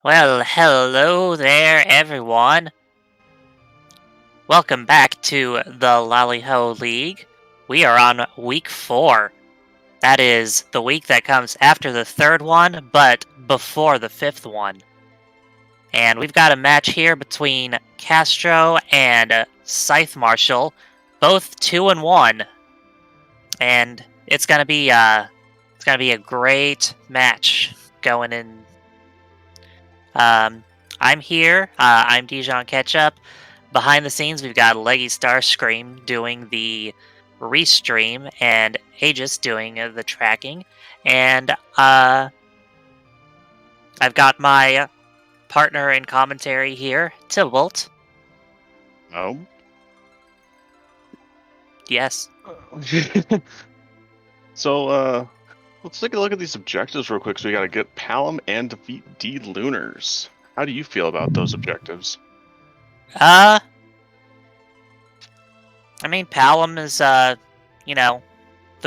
Well, hello there, everyone. Welcome back to the Lali-Ho League. We are on week 4. That is the week that comes after the third one, but before the fifth one. And we've got a match here between Castro and ScytheMarshall, both 2-1. And it's gonna be a great match going in. I'm here. I'm Dijon Ketchup. Behind the scenes, we've got Leggy Starscream doing the restream and Aegis doing the tracking. And I've got my partner in commentary here, Tybalt. Oh. Yes. So, let's take a look at these objectives real quick. So we got to get Palom and defeat D-Lunars. How do you feel about those objectives? I mean, Palom is, the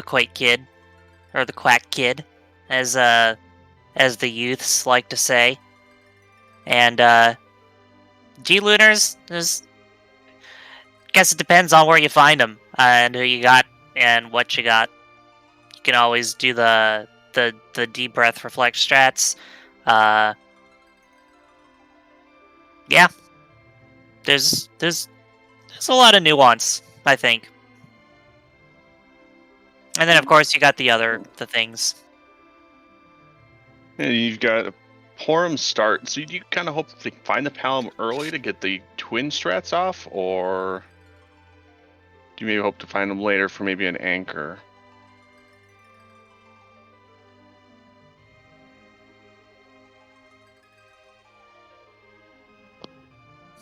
Quake Kid. Or the Quack Kid, as the youths like to say. And, G-Lunars is... guess it depends on where you find them, and who you got, and what you got. You can always do the deep breath reflect strats. Yeah. There's a lot of nuance, I think. And then, of course, you got the things. And you've got a Porum start. So you kind of hope to find the Palom early to get the twin strats off, or do you maybe hope to find them later for maybe an anchor?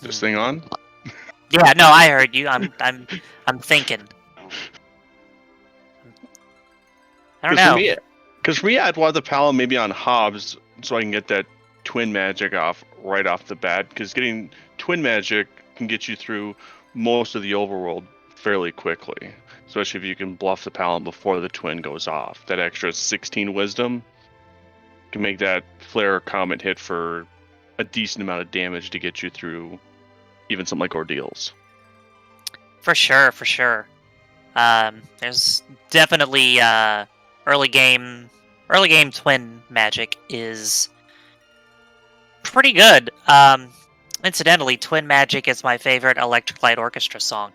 This thing on? Yeah, no, I heard you. I'm thinking. I don't know. Because for me, I'd want the Palom maybe on Hobbs so I can get that twin magic off right off the bat. Because getting twin magic can get you through most of the overworld fairly quickly. Especially if you can bluff the Palom before the twin goes off. That extra 16 wisdom can make that flare or comet hit for a decent amount of damage to get you through even something like ordeals. For sure. There's definitely early game twin magic is pretty good. Incidentally, Twin Magic is my favorite Electric Light Orchestra song.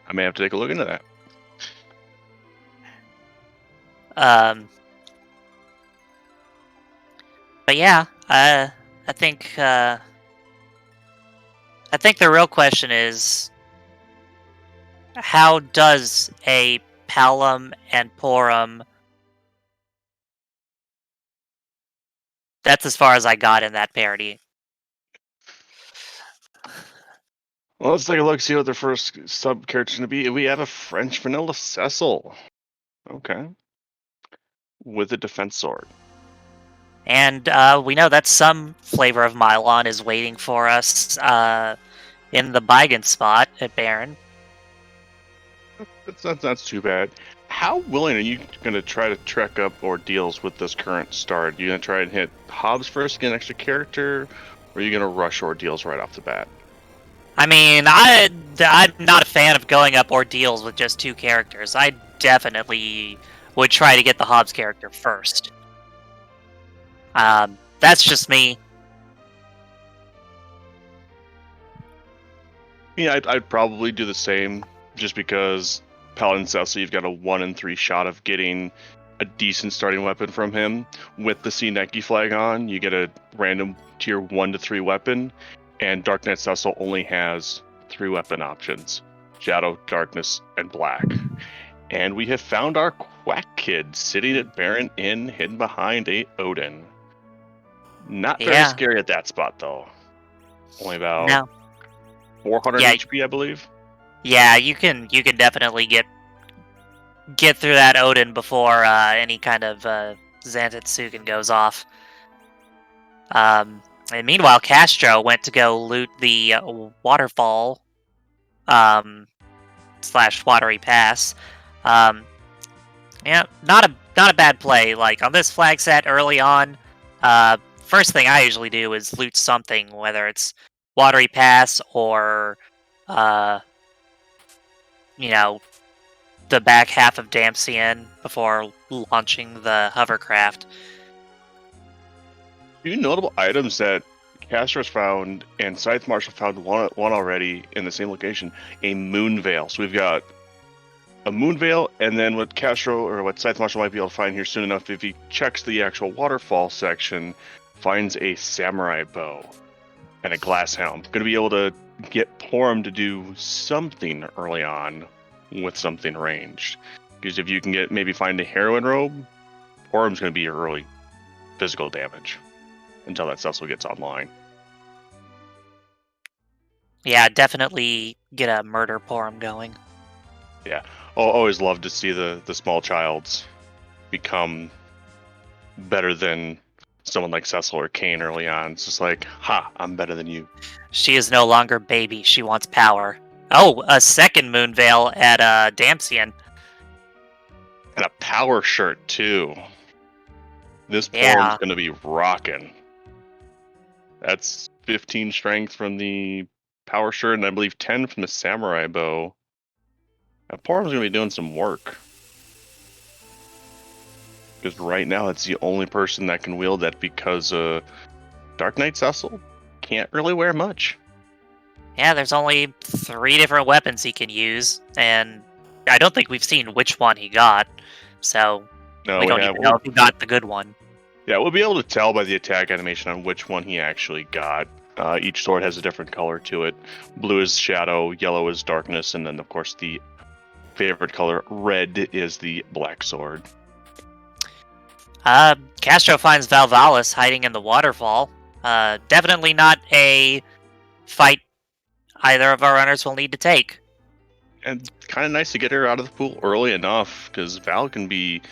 I may have to take a look into that. But yeah, I think the real question is, how does a Palom and Porum... That's as far as I got in that parody. Well, let's take a look, see what their first sub-character is going to be. We have a French vanilla Cecil. Okay. With a defense sword. And we know that some flavor of Mylon is waiting for us in the Bygant spot at Baron. That's not too bad. How willing are you going to try to trek up ordeals with this current start? Are you going to try and hit Hobbs first to get an extra character? Or are you going to rush ordeals right off the bat? I mean, I'm not a fan of going up ordeals with just 2 characters. I definitely would try to get the Hobbs character first. That's just me. Yeah, I'd probably do the same, just because Paladin Cecil, you've got a 1 in 3 shot of getting a decent starting weapon from him. With the Sea Nike flag on, you get a random tier 1 to 3 weapon, and Dark Knight Cecil only has 3 weapon options: Shadow, Darkness, and Black. And we have found our Quack Kid sitting at Baron Inn, hidden behind a Odin. Not very scary at that spot, though. Only about 400 HP, I believe. Yeah, you can definitely get through that Odin before any kind of Zantetsuken goes off. And meanwhile, Castro went to go loot the waterfall / watery pass. Yeah, not a bad play. Like on this flag set early on, First thing I usually do is loot something, whether it's Watery Pass or, uh, you know, the back half of Damsian before launching the hovercraft. Few notable items that Castro's found and ScytheMarshall found one already in the same location, a moon veil. So we've got a moon veil, and then what Castro or what ScytheMarshall might be able to find here soon enough, if he checks the actual waterfall section, finds a samurai bow and a glass helm. Going to be able to get Porum to do something early on with something ranged. Because if you can maybe find a heroine robe, Porum's going to be your early physical damage until that Cecil gets online. Yeah, definitely get a murder Porum going. Yeah, I'll always love to see the small childs become better than someone like Cecil or Kane early on. It's just like, ha, I'm better than you. She is no longer baby, she wants power. Oh, a second moon veil at Damsian. And a power shirt, too. This Yeah. Porum's going to be rocking. That's 15 strength from the power shirt, and I believe 10 from the samurai bow. Now, Porum's going to be doing some work. Because right now, it's the only person that can wield that because Dark Knight Cecil can't really wear much. Yeah, there's only 3 different weapons he can use, and I don't think we've seen which one he got, so No, we don't even know if he got the good one. Yeah, we'll be able to tell by the attack animation on which one he actually got. Each sword has a different color to it. Blue is shadow, yellow is darkness, and then, of course, the favorite color, red, is the black sword. Castro finds Valvalis hiding in the waterfall. Definitely not a fight either of our runners will need to take. And kind of nice to get her out of the pool early enough, because Val can be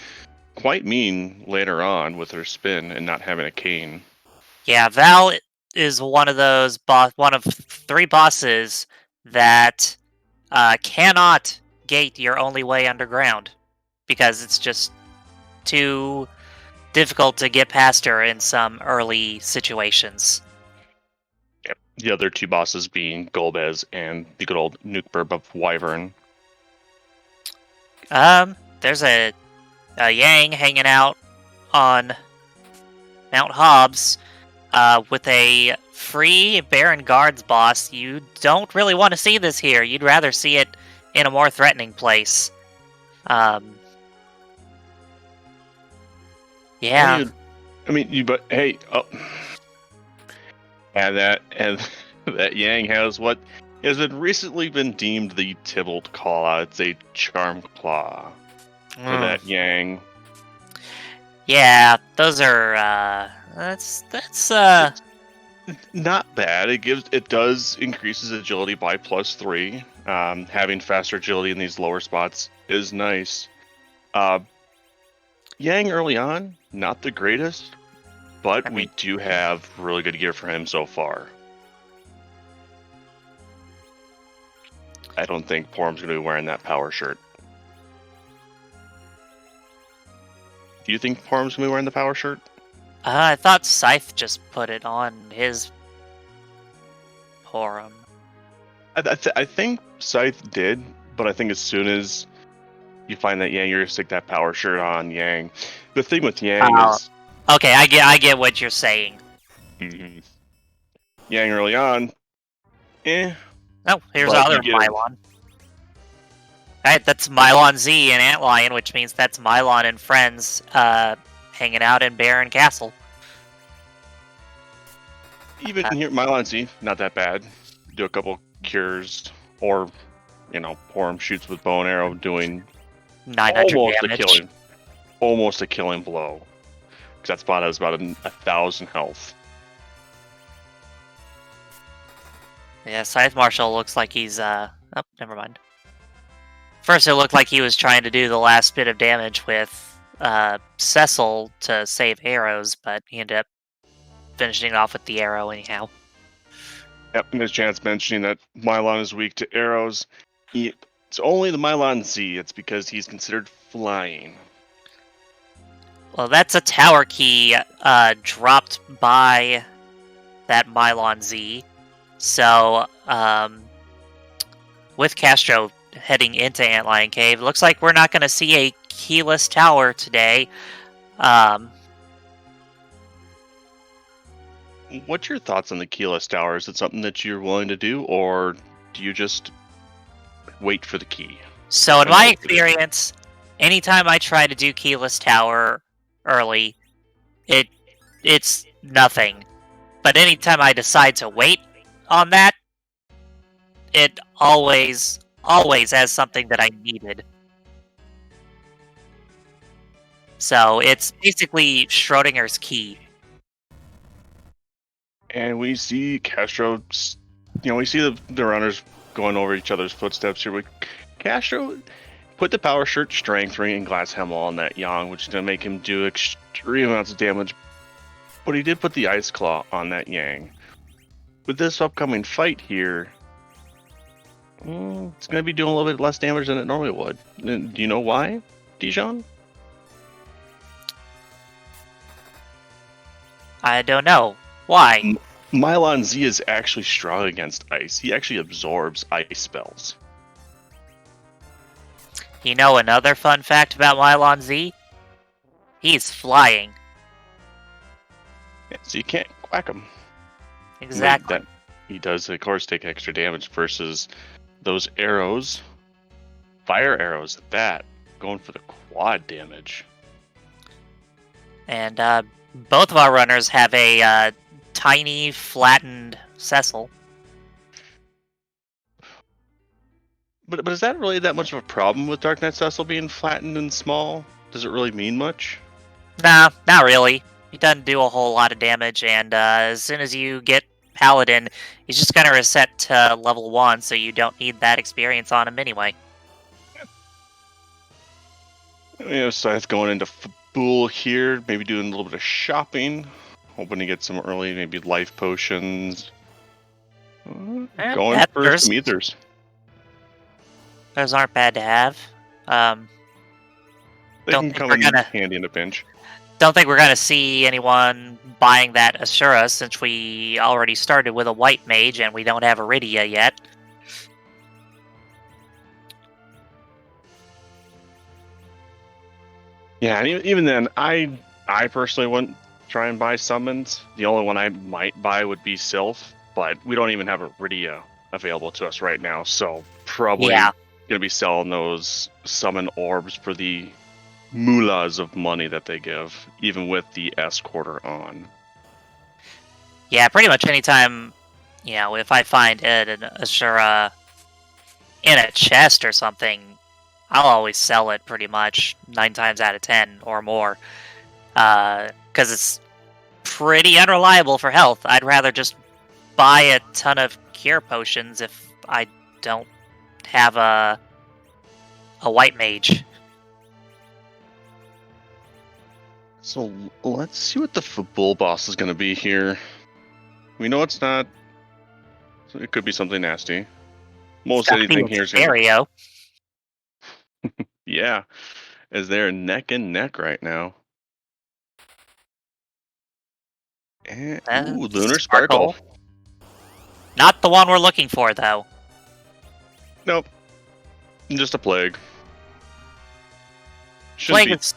quite mean later on with her spin and not having a cane. Yeah, Val is one of those one of 3 bosses that cannot gate your only way underground because it's just too difficult to get past her in some early situations. Yep. The other 2 bosses being Golbez and the good old Nuke Burb of Wyvern. There's a Yang hanging out on Mount Hobbs with a free Baron Guards boss. You don't really want to see this here. You'd rather see it in a more threatening place. Yeah. But hey, and that Yang has what has recently been deemed the Tybalt Claw. It's a Charm Claw for that Yang. Yeah, those are that's not bad. It does increase his agility by +3. Having faster agility in these lower spots is nice. Yang early on, not the greatest, but we do have really good gear for him so far. I don't think Porum's going to be wearing that power shirt. Do you think Porum's going to be wearing the power shirt? I thought Scythe just put it on his Porum. I think Scythe did, but I think as soon as you find that Yang, you're going to stick that power shirt on Yang. The thing with Yang is... Okay, I get what you're saying. Mm-hmm. Yang early on, Oh, here's other Mylon. Alright, that's Mylon Z and Antlion, which means that's Mylon and friends hanging out in Baron Castle. Even here, Mylon Z, not that bad. Do a couple cures, or, Porum shoots with bow and arrow, doing 900 damage. Almost a killing blow. Because that spot has about 1,000 health. Yeah, ScytheMarshall looks like he's, oh, never mind. First, it looked like he was trying to do the last bit of damage with Cecil to save arrows, but he ended up finishing off with the arrow anyhow. Yep, and there's Chance mentioning that Mylon is weak to arrows. It's only the Mylon Z. It's because he's considered flying. Well, that's a tower key dropped by that Mylon Z. So, with Castro heading into Antlion Cave, looks like we're not going to see a keyless tower today. What's your thoughts on the keyless tower? Is it something that you're willing to do, or do you just wait for the key? So, in And my hope for the key? experience, anytime I try to do keyless tower early, it's nothing. But anytime I decide to wait on that, it always has something that I needed. So it's basically Schrodinger's key. And we see Castro, we see the runners going over each other's footsteps here. Castro put the power shirt, strength ring, and glass helmet on that Yang, which is going to make him do extreme amounts of damage. But he did put the ice claw on that Yang. With this upcoming fight here, it's going to be doing a little bit less damage than it normally would. Do you know why, Dijon? I don't know. Why? Mylon Z is actually strong against ice. He actually absorbs ice spells. You know another fun fact about Mylon Z? He's flying. Yeah, so you can't whack him. Exactly. He does, of course, take extra damage versus those arrows. Fire arrows at that. Going for the quad damage. And both of our runners have a tiny, flattened Cecil. But is that really that much of a problem with Dark Knight Cecil being flattened and small? Does it really mean much? Nah, not really. He doesn't do a whole lot of damage, and as soon as you get Paladin, he's just going to reset to level 1, so you don't need that experience on him anyway. Scythe going into Fool here, maybe doing a little bit of shopping. Hoping to get some early, maybe life potions. Going for some ethers. Those aren't bad to have. They can come in handy in a pinch. Don't think we're going to see anyone buying that Asura, since we already started with a white mage and we don't have Iridia yet. Yeah, and even then, I personally wouldn't try and buy summons. The only one I might buy would be Sylph, but we don't even have Iridia available to us right now, so probably going to be selling those summon orbs for the moolahs of money that they give, even with the S quarter on. Yeah, pretty much anytime, if I find an Asura in a chest or something, I'll always sell it pretty much 9 times out of 10 or more. Because it's pretty unreliable for health. I'd rather just buy a ton of cure potions if I don't have a white mage. So let's see what the Fabul boss is going to be here. We know it's not. It could be something nasty. Most anything here is Stereo. Yeah, as they're neck and neck right now. And, Lunar Sparkle. Not the one we're looking for, though. Nope. Just a plague. Plague is...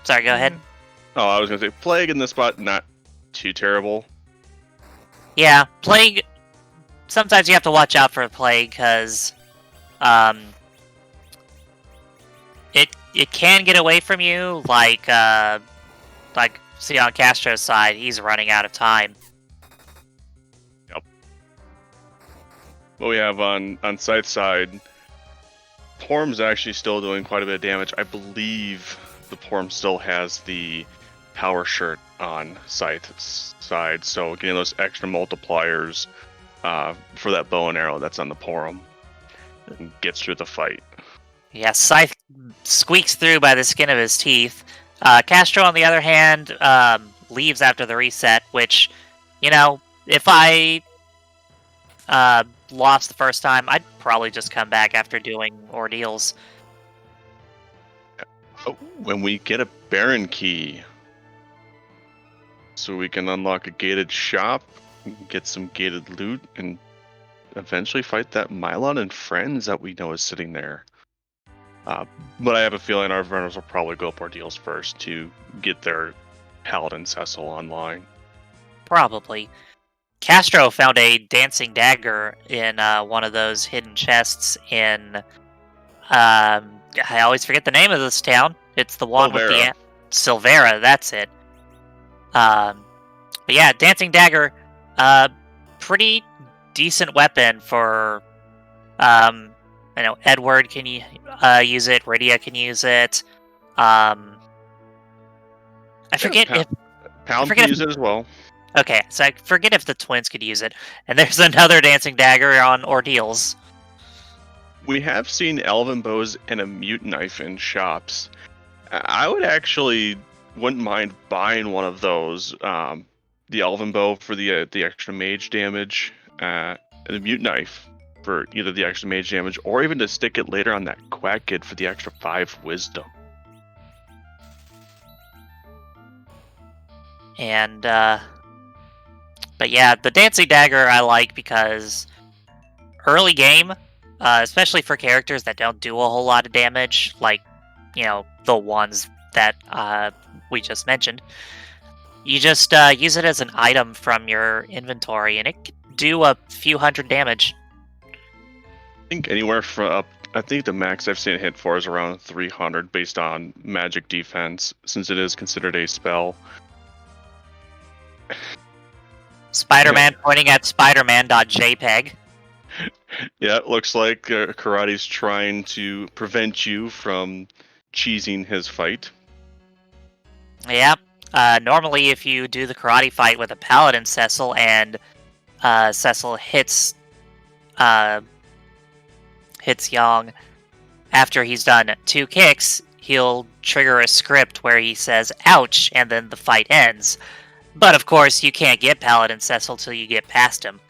Sorry, go ahead. Oh, I was going to say, plague in this spot, not too terrible. Yeah, plague... Sometimes you have to watch out for a plague, because... It can get away from you, like see on Castro's side, he's running out of time. Yep. What we have on Scythe's side, Porm's actually still doing quite a bit of damage. I believe the Porm still has the power shirt on Scythe's side, so getting those extra multipliers for that bow and arrow that's on the Porm gets through the fight. Yeah, Scythe squeaks through by the skin of his teeth. Castro, on the other hand, leaves after the reset, which, if I lost the first time, I'd probably just come back after doing ordeals. Oh, when we get a Baron key. So we can unlock a gated shop, get some gated loot, and eventually fight that Mylon and friends that we know is sitting there. But I have a feeling our runners will probably go up Ordeals first to get their Paladin Cecil online. Probably. Castro found a dancing dagger in one of those hidden chests in. I always forget the name of this town. It's the one with the Silvera. That's it. But yeah, dancing dagger, pretty decent weapon for. Edward can use it. Rydia can use it. I forget if Pound can use it as well. Okay, so I forget if the twins could use it. And there's another dancing dagger on Ordeals. We have seen elven bows and a mute knife in shops. I would actually wouldn't mind buying one of those. The elven bow for the extra mage damage, and the mute knife for either the extra mage damage or even to stick it later on that quack kid for the extra 5 wisdom. And but yeah, the dancing dagger I like because early game, especially for characters that don't do a whole lot of damage, like the ones that we just mentioned, you just use it as an item from your inventory, and it can do a few hundred damage. I think anywhere from I think the max I've seen it hit for is around 300 based on magic defense, since it is considered a spell. Spider-Man pointing at Spider-Man.jpg. Yeah, it looks like Karate's trying to prevent you from cheesing his fight. Yep. Normally, if you do the karate fight with a Paladin Cecil and Cecil hits Yang after he's done 2 kicks, he'll trigger a script where he says "ouch" and then the fight ends. But of course, you can't get Paladin Cecil till you get past him.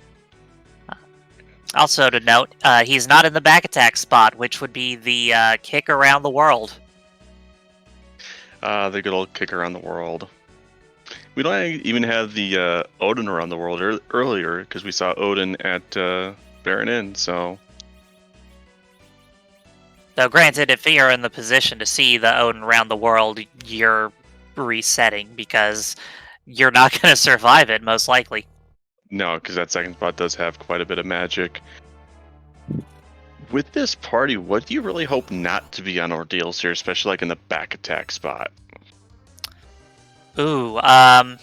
Also to note, he's not in the back attack spot, which would be the kick around the world. The good old kick around the world. We don't even have the Odin around the world earlier, because we saw Odin at Baron Inn, so... Though granted, if you're in the position to see the Odin around the world, you're resetting, because you're not going to survive it, most likely. No, because that second spot does have quite a bit of magic. With this party, what do you really hope not to be on Ordeals here, especially like in the back attack spot? Ooh, well,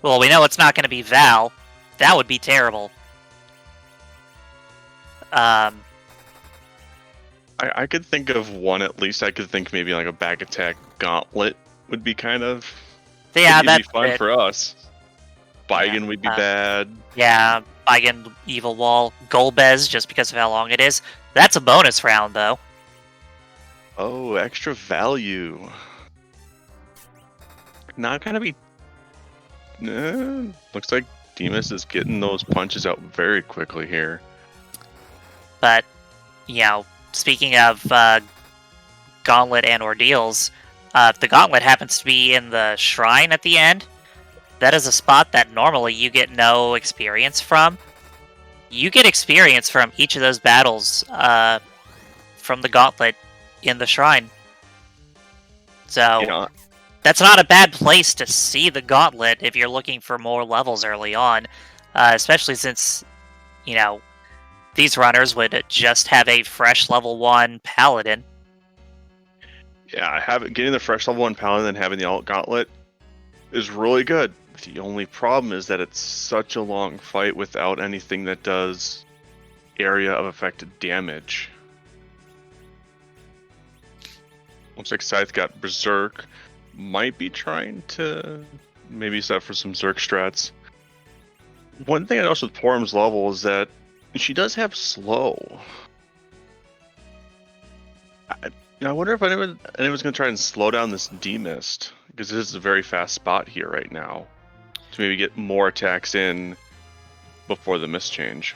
we know it's not going to be Val. That would be terrible. I could think of one at least. I could think maybe like a back attack gauntlet would be kind of... Yeah, that'd be fun for us. Baigen would be bad. Yeah, Baigen, Evil Wall, Golbez, just because of how long it is. That's a bonus round, though. Oh, extra value. Not gonna be... looks like Demas is getting those punches out very quickly here. But, speaking of Gauntlet and Ordeals, if the Gauntlet happens to be in the Shrine at the end, that is a spot that normally you get no experience from. You get experience from each of those battles from the Gauntlet in the Shrine. So, that's not a bad place to see the Gauntlet if you're looking for more levels early on. Especially since, these runners would just have a fresh level 1 Paladin. Yeah, getting the fresh level 1 Paladin and having the alt Gauntlet is really good. The only problem is that it's such a long fight without anything that does area of affected damage. Looks like Scythe got Berserk. Might be trying to maybe set for some Zerk strats. One thing I noticed with Porum's level is that she does have slow. I wonder if anyone's going to try and slow down this D-Mist, because this is a very fast spot here right now, to maybe get more attacks in before the mist change.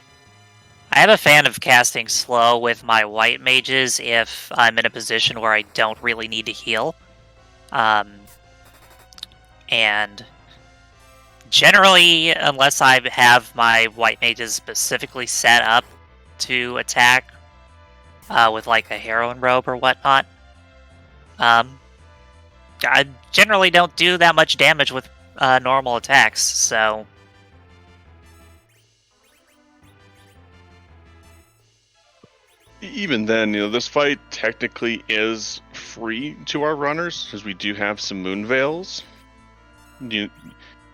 I I am a fan of casting slow with my white mages if I'm in a position where I don't really need to heal. And generally, unless I have my white mages specifically set up to attack with like a heroine robe or whatnot, I generally don't do that much damage with normal attacks, so... Even then, this fight technically is free to our runners, because we do have some moon veils. Can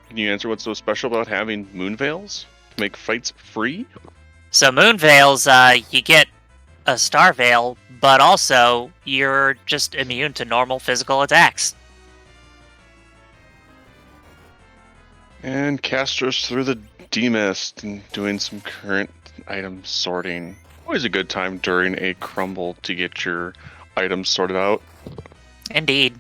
you answer what's so special about having moon veils to make fights free? So moon veils, you get a star veil, but also you're just immune to normal physical attacks. And Castro's through the D-Mist and doing some current item sorting. Always a good time during a crumble to get your items sorted out. Indeed.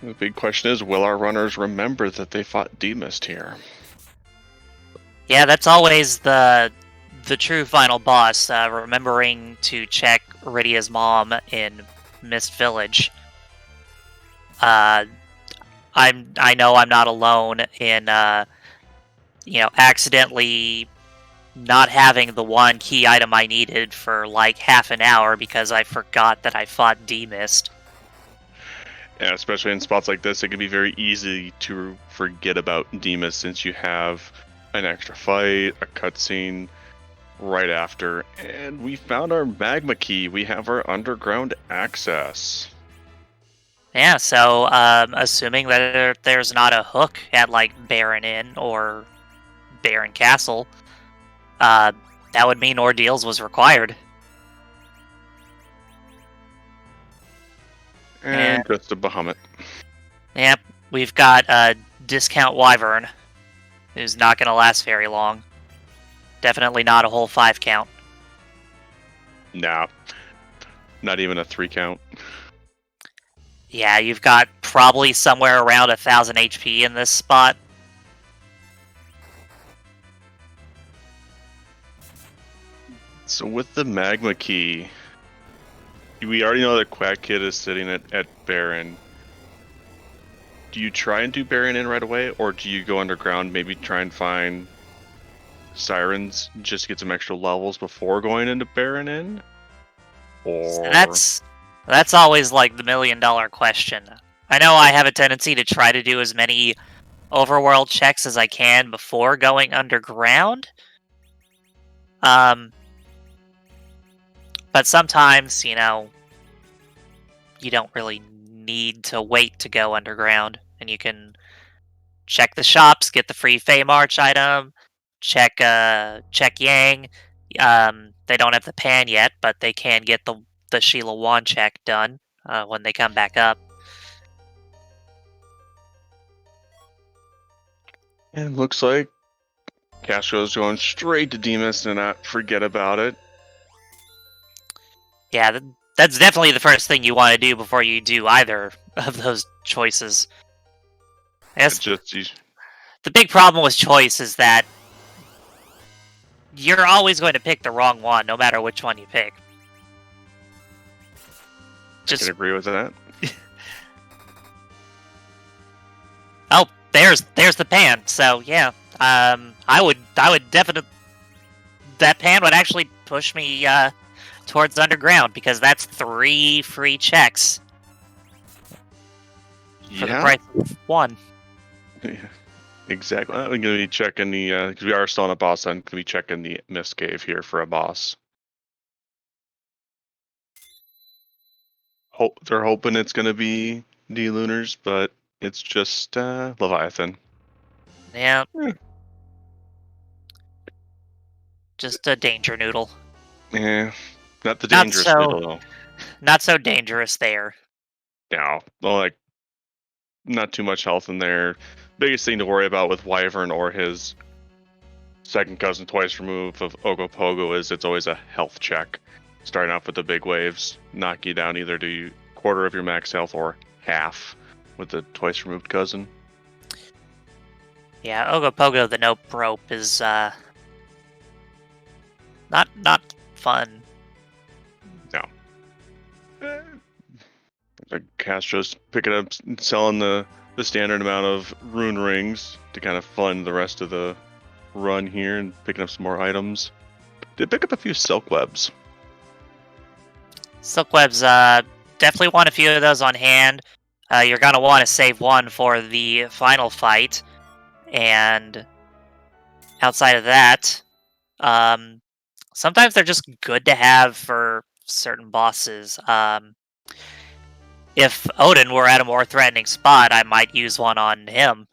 The big question is, will our runners remember that they fought D-Mist here? Yeah, that's always the true final boss, remembering to check Rydia's mom in Mist Village. I know I'm not alone in accidentally not having the one key item I needed for like half an hour because I forgot that I fought D-Mist. Yeah, especially in spots like this, it can be very easy to forget about D-Mist since you have an extra fight, a cutscene right after, and we found our magma key. We have our underground access. Yeah, so assuming that there's not a hook at like Baron Inn or Baron Castle, that would mean Ordeals was required. And just a Bahamut. Yep, we've got a Discount Wyvern, who's not going to last very long. Definitely not a whole 5 count. Nah, not even a 3 count. Yeah, you've got probably somewhere around 1,000 HP in this spot. So with the magma key, we already know that Quack Kid is sitting at Baron. Do you try and do Baron in right away, or do you go underground, maybe try and find Sirens just to get some extra levels before going into Baron in? Or That's always like the $1 million question. I know I have a tendency to try to do as many overworld checks as I can before going underground. But sometimes, you don't really need to wait to go underground, and you can check the shops, get the free Feymarch item, check Yang. They don't have the pan yet, but they can get the Sheila Wand check done when they come back up. And it looks like Castro's going straight to D-Mist and not forget about it. Yeah, that's definitely the first thing you want to do before you do either of those choices. I guess the big problem with choice is that you're always going to pick the wrong one, no matter which one you pick. I can agree with that. Oh, there's the pan. So yeah, I would definitely, that pan would actually push me towards underground because that's 3 free checks for the price of 1. Yeah, exactly. I'm going to be checking the because we are still on a boss. I'm going to be checking the Mist Cave here for a boss. They're hoping it's going to be D-Lunars, but it's just Leviathan. Yeah. Just a danger noodle. Yeah, not the dangerous noodle, though. Not so dangerous there. No, like, not too much health in there. Biggest thing to worry about with Wyvern or his second cousin twice removed of Ogopogo is it's always a health check. Starting off with the big waves, knock you down either to quarter of your max health or half with the twice removed cousin. Yeah, Ogopogo the Nope Rope is Not fun. No. Castro's picking up, selling the standard amount of rune rings to kind of fund the rest of the run here, and picking up some more items. Did pick up a few silk webs. Silk webs, definitely want a few of those on hand. You're gonna want to save one for the final fight, and outside of that, sometimes they're just good to have for certain bosses. If Odin were at a more threatening spot, I might use one on him.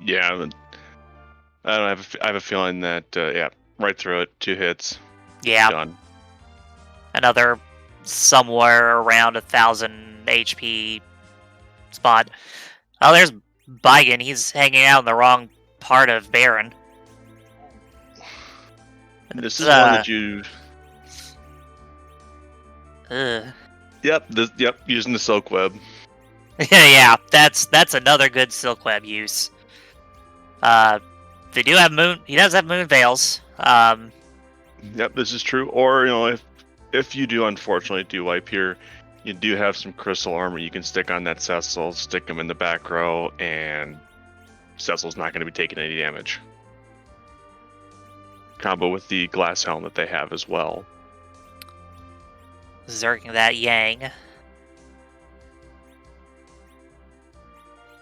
Yeah, I don't have. I have a feeling that yeah, right through it, 2 hits, Yeah, done. another somewhere around 1,000 HP spot. Oh, there's Bigan. He's hanging out in the wrong part of Baron. This is one that you. Yep. Yep. Using the silk web. Yeah, that's another good silk web use. They do have moon. He does have moon veils. Yep, this is true. Or if you do unfortunately do wipe here, you do have some crystal armor you can stick on that Cecil, stick him in the back row, and Cecil's not going to be taking any damage. Combo with the glass helm that they have as well. Zerking that Yang.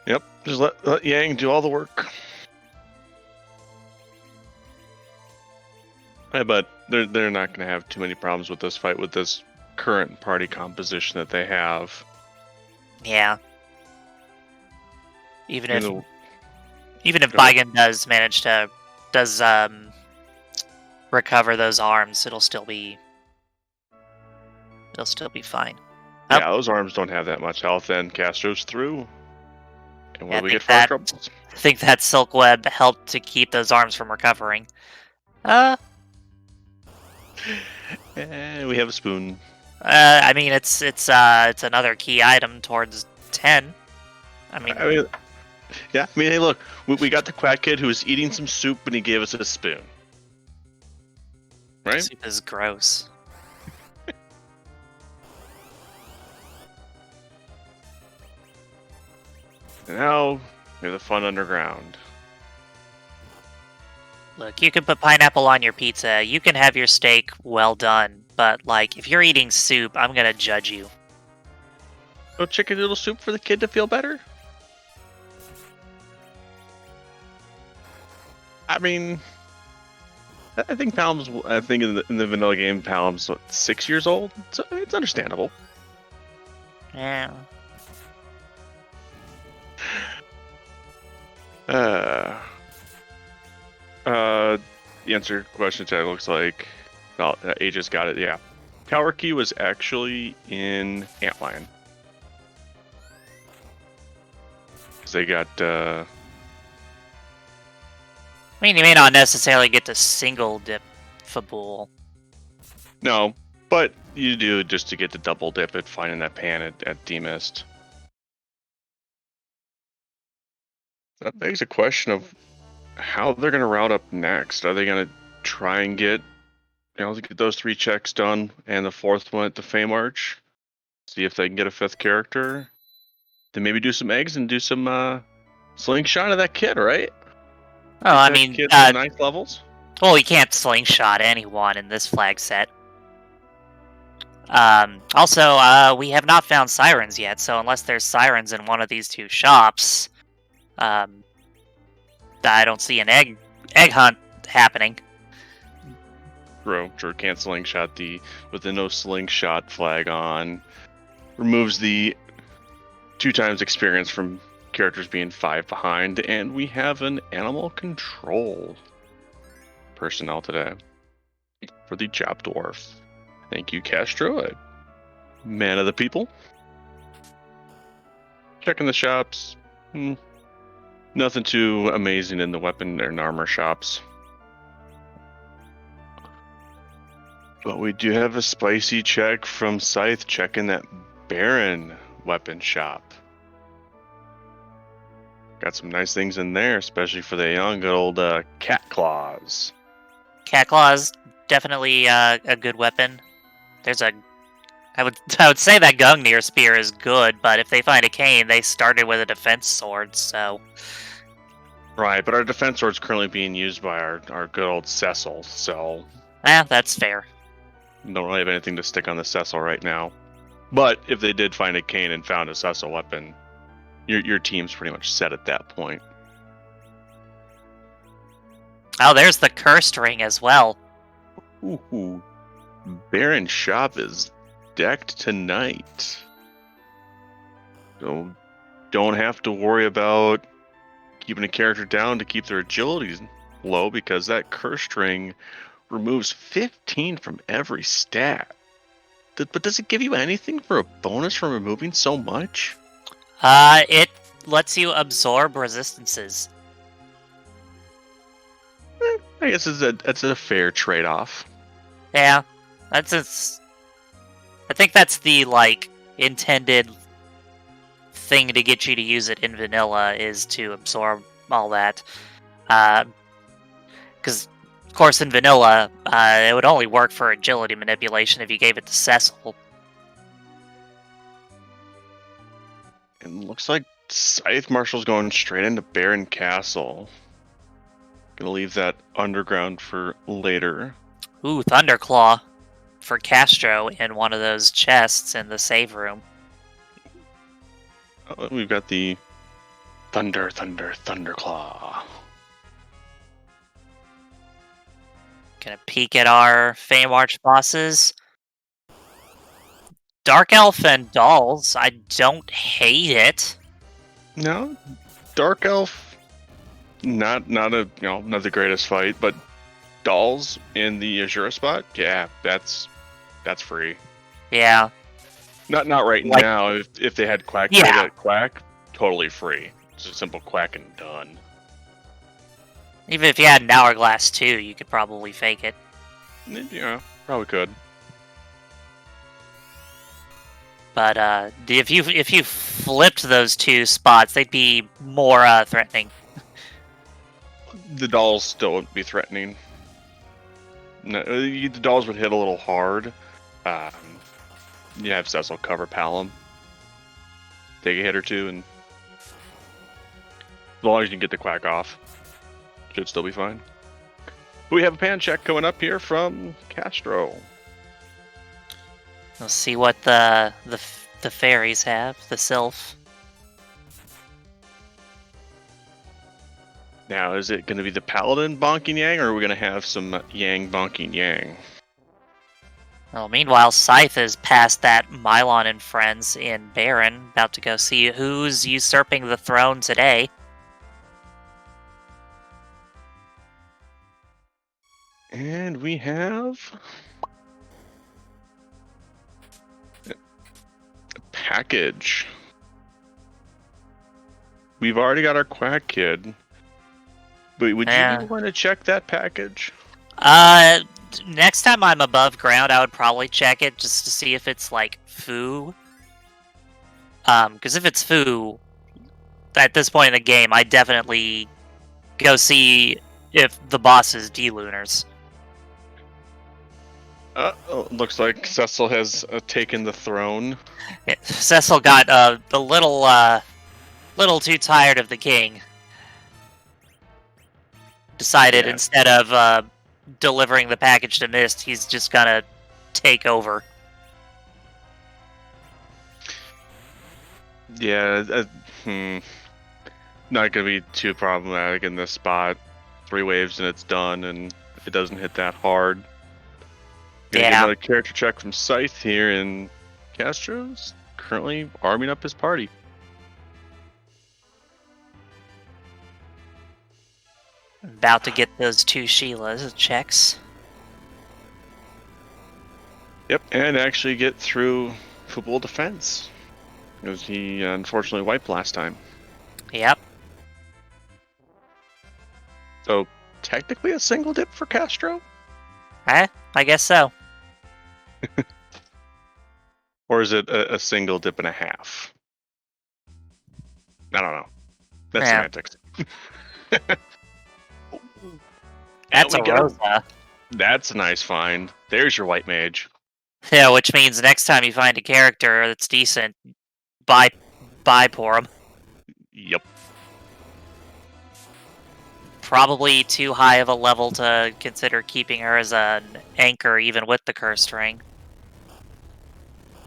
Yep, just let Yang do all the work. Yeah, but they're not going to have too many problems with this fight with this current party composition that they have. Yeah. Even if Bigan does manage to recover those arms, it'll still be fine. Yeah, those arms don't have that much health, and Castro's through. And what do we get for that, our troubles? I think that silk web helped to keep those arms from recovering. And we have a spoon. I mean, it's another key item towards 10. I mean, yeah. I mean, hey, look, we got the quack kid who was eating some soup and he gave us a spoon. Right? Soup is gross. And now we have the fun underground. Look, you can put pineapple on your pizza. You can have your steak well done. But, like, if you're eating soup, I'm gonna judge you. No chicken noodle soup for the kid to feel better? I mean, I think Palm's. I think in the vanilla game, Palm's 6 years old, so it's understandable. Yeah. The answer to your question, Chad, looks like. Well, Aegis got it. Yeah, Power Key was actually in Antlion. Because they got. I mean, you may not necessarily get to single dip Fabul. No, but you do just to get the double dip at finding that pan at D-Mist. That begs a question of how they're going to route up next. Are they going to try and get those 3 checks done and the 4th one at the FF4FE? See if they can get a 5th character? Then maybe do some eggs and do some slingshot of that kid, right? Oh, I mean, kids with nice levels. Well, you can't slingshot anyone in this flag set. Also, we have not found sirens yet, so unless there's sirens in one of these 2 shops, I don't see an egg hunt happening. True. Can't slingshot with the no slingshot flag on. Removes the 2 times experience from characters being 5 behind, and we have an animal control personnel today for the Job Dwarf. Thank you, Castro, a man of the people. Checking the shops. Nothing too amazing in the weapon and armor shops. But we do have a spicy check from Scythe checking that Baron weapon shop. Got some nice things in there, especially for the young good old cat claws. Cat Claw is definitely a good weapon. There's a I would say that Gungnir Spear is good, but if they find a cane, they started with a defense sword, so Right, but our defense sword's currently being used by our good old Cecil, so that's fair. don't really have anything to stick on the Cecil right now. But if they did find a cane and found a Cecil weapon, your team's pretty much set at that point. Oh, there's the cursed ring as well. Ooh, Baron Shop is decked tonight. So don't have to worry about keeping a character down to keep their agility low, because that cursed ring removes 15 from every stat. But does it give you anything for a bonus from removing so much? It lets you absorb resistances. I guess that's a fair trade-off. Yeah, I think that's the intended thing to get you to use it in vanilla, is to absorb all that. Because of course in vanilla, it would only work for agility manipulation if you gave it to Cecil. And looks like ScytheMarshall's going straight into Baron Castle. Gonna leave that underground for later. Ooh, Thunderclaw for Castro in one of those chests in the save room. We've got the Thunderclaw. Gonna peek at our Feymarch bosses. Dark Elf and Dolls, I don't hate it. No, Dark Elf, not the greatest fight, but Dolls in the Azura spot, yeah, that's free. Yeah. Not right now. If they had Quack, Yeah. Quack, totally free. It's a simple Quack and done. Even if you had an Hourglass too, you could probably fake it. Yeah, probably could. But if you flipped those two spots, they'd be more threatening. The Dolls still wouldn't be threatening. No, the Dolls would hit a little hard. You have Cecil cover Palom. Take a hit or two, and as long as you can get the Quack off, should still be fine. We have a pan check coming up here from Castro. Let's see what the fairies have. The Sylph. Now, is it going to be the Paladin bonking Yang, or are we going to have some Yang bonking Yang? Well, meanwhile, Scythe is past that Mylon and friends in Baron, about to go see who's usurping the throne today. And we have a package. We've already got our Quack Kid. But would you want to check that package? Next time I'm above ground, I would probably check it just to see if it's like foo. Because if it's foo, at this point in the game, I definitely go see if the boss is D-Lunars. Looks like Cecil has taken the throne. Cecil got a little too tired of the king. Decided instead of delivering the package to Mist, he's just gonna take over. Yeah, not gonna be too problematic in this spot. 3 waves and it's done, and it doesn't hit that hard. Gonna get another character check from Scythe here, and Castro's currently arming up his party. About to get those 2 Sheilas checks. Yep, and actually get through football defense, because he unfortunately wiped last time. Yep. So technically a single dip for Castro? I guess so. Or is it a single dip and a half? I don't know. That's semantics. That's a Rosa. That's a nice find. There's your white mage. Yeah, which means next time you find a character that's decent, buy Porum. Yep. Probably too high of a level to consider keeping her as an anchor, even with the cursed ring.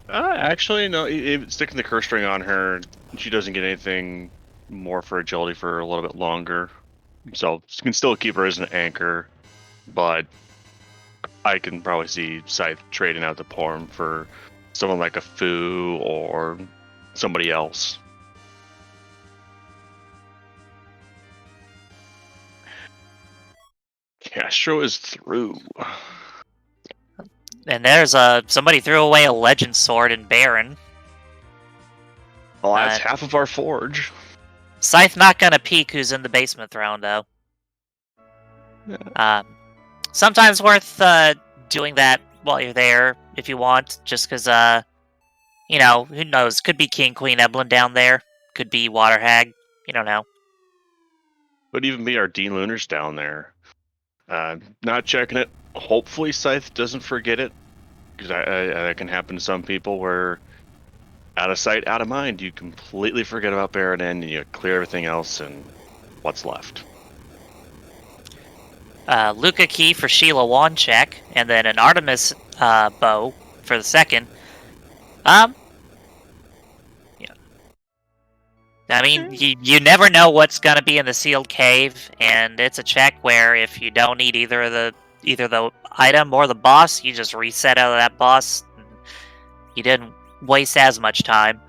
Actually, no. Sticking the curse string on her, she doesn't get anything more for agility for a little bit longer. So you can still keep her as an anchor, but I can probably see Scythe trading out the Porm for someone like a Foo or somebody else. Castro is through. And there's somebody threw away a legend sword in Baron. Well, that's half of our forge. Scythe not gonna peek who's in the basement throne though. Yeah. Sometimes worth doing that while you're there if you want, just because you know, who knows? Could be King Queen Eblin down there. Could be Water Hag. You don't know. Could even be our Dean Lunars down there. Not checking it. Hopefully Scythe doesn't forget it, because that can happen to some people where out of sight, out of mind, you completely forget about Baron and you clear everything else and what's left. Luca Key for Sheila wand check, and then an Artemis bow for the second. Yeah. I mean, you never know what's gonna be in the sealed cave, and it's a check where if you don't need either the item or the boss, you just reset out of that boss. And you didn't waste as much time.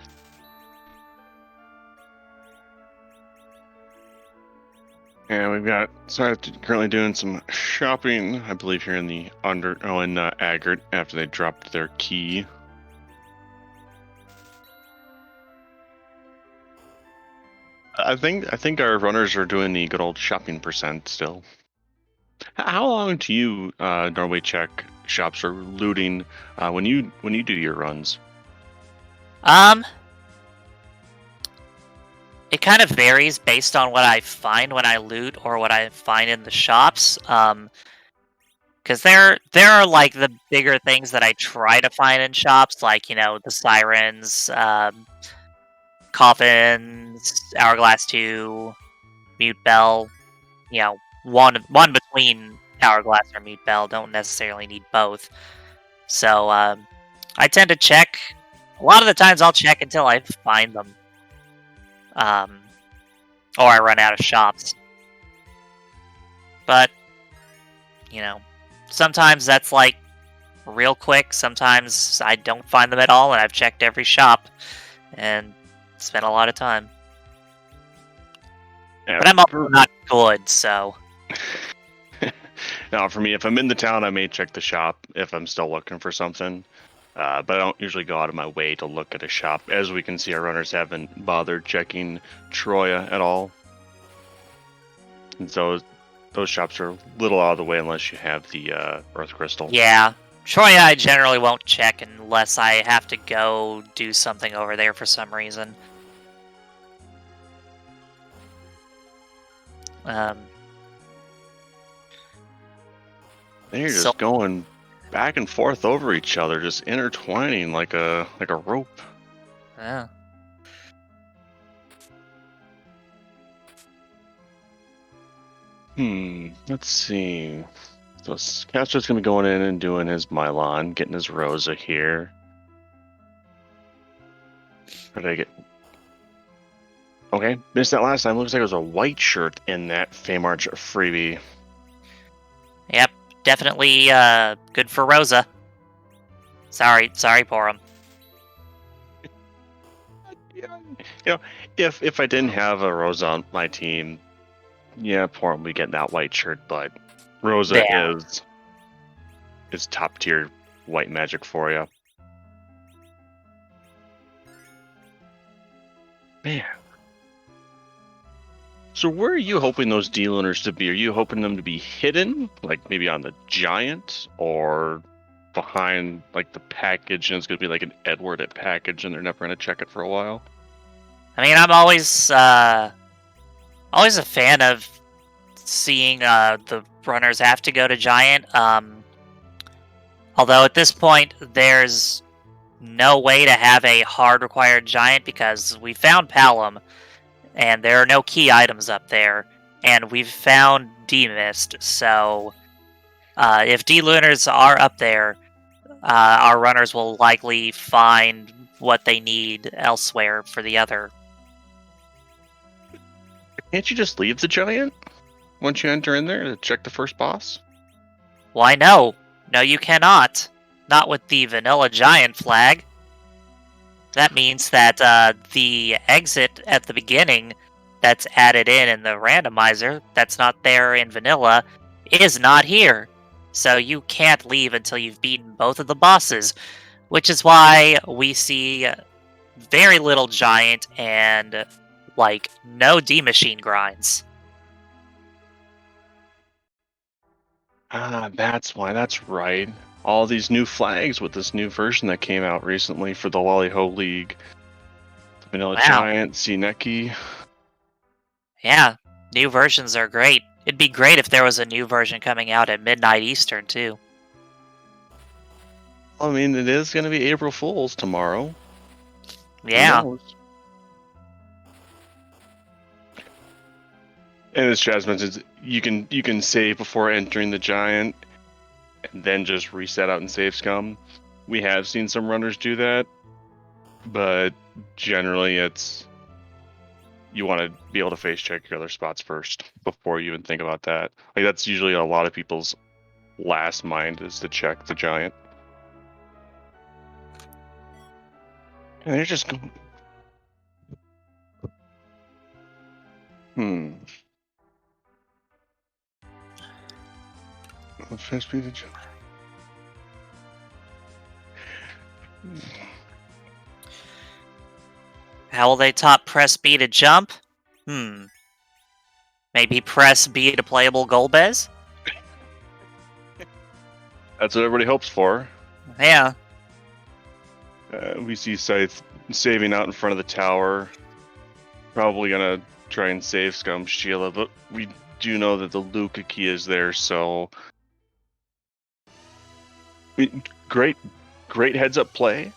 And we've got Scythe currently doing some shopping, I believe, here in the in Agert after they dropped their key. I think our runners are doing the good old shopping percent still. How long do you normally check shops for looting when you do your runs? It kind of varies based on what I find when I loot or what I find in the shops. Because there are like the bigger things that I try to find in shops, like the sirens, coffins, hourglass 2, mute bell. One between hourglass or mute bell. Don't necessarily need both. So I tend to check. A lot of the times I'll check until I find them. Or I run out of shops. But, sometimes that's like real quick. Sometimes I don't find them at all, and I've checked every shop and spent a lot of time. Yeah, but I'm also not good, so. Now, for me, if I'm in the town, I may check the shop if I'm still looking for something. But I don't usually go out of my way to look at a shop. As we can see, our runners haven't bothered checking Troya at all. And so those shops are a little out of the way unless you have the Earth Crystal. Yeah. Troya I generally won't check unless I have to go do something over there for some reason. They're just going back and forth over each other, just intertwining like a rope. Yeah. Let's see. So Castro's gonna be going in and doing his Mylon, getting his Rosa here. Where did I get? Okay, missed that last time. Looks like it was a white shirt in that FF4FE freebie. Yep, definitely good for Rosa. Sorry, Porum. If I didn't have a Rosa on my team, yeah, Porum would be getting that white shirt, but Rosa is top tier white magic for you. Man. So where are you hoping those D-Lunars to be? Are you hoping them to be hidden, like maybe on the giant, or behind like the package, and it's going to be like an Edward at package, and they're never going to check it for a while? I mean, I'm always a fan of seeing the runners have to go to Giant. Although at this point, there's no way to have a hard required Giant because we found Palom, and there are no key items up there, and we've found D-Mist, so if D-Lunars are up there, our runners will likely find what they need elsewhere for the other. Can't you just leave the giant once you enter in there to check the first boss? Why no? No, you cannot. Not with the vanilla giant flag. That means that the exit at the beginning that's added in the randomizer, that's not there in vanilla, is not here. So you can't leave until you've beaten both of the bosses, which is why we see very little giant and, like, no D-Machine grinds. Ah, that's why. That's right. All these new flags with this new version that came out recently for the Lali-Ho League. Vanilla Giant, Tsineki. Yeah, new versions are great. It'd be great if there was a new version coming out at midnight Eastern, too. I mean, it is going to be April Fool's tomorrow. Yeah. And as Chaz mentions, you can save before entering the giant, and then just reset out and save scum. We have seen some runners do that, but generally it's you want to be able to face check your other spots first before you even think about that. Like that's usually a lot of people's last mind is to check the giant. And they're just going. First be the giant. How will they top press B to jump? Maybe press B to playable Golbez? That's what everybody hopes for. Yeah. We see Scythe saving out in front of the tower. Probably gonna try and save Scum Sheila, but we do know that the Luca key is there, so great heads up play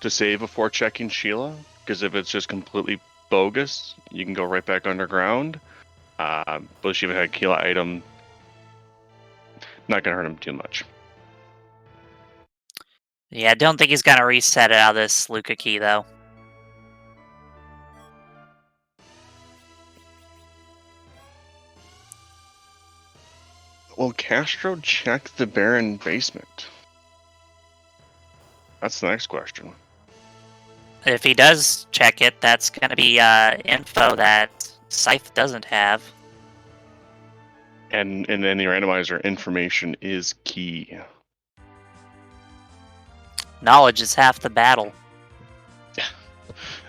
to save before checking Sheila, because if it's just completely bogus, you can go right back underground. But she even had a Keela item, not gonna hurt him too much. Yeah, I don't think he's gonna reset it out of this Luca key, though. Will Castro check the Baron basement? That's the next question. If he does check it, that's gonna be info that Scythe doesn't have. And in any randomizer, information is key. Knowledge is half the battle.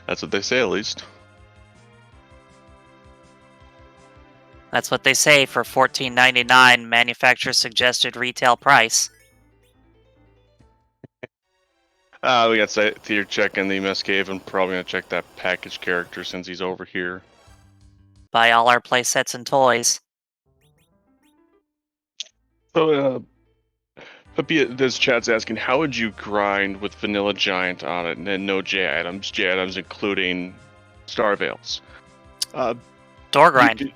That's what they say, at least. That's what they say for $14.99 manufacturer suggested retail price. We got Theater checking the MS Cave and probably gonna check that package character since he's over here. Buy all our playsets and toys. So, this chat's asking, how would you grind with Vanilla Giant on it and then no J items? J items including Star Veils. Door grind.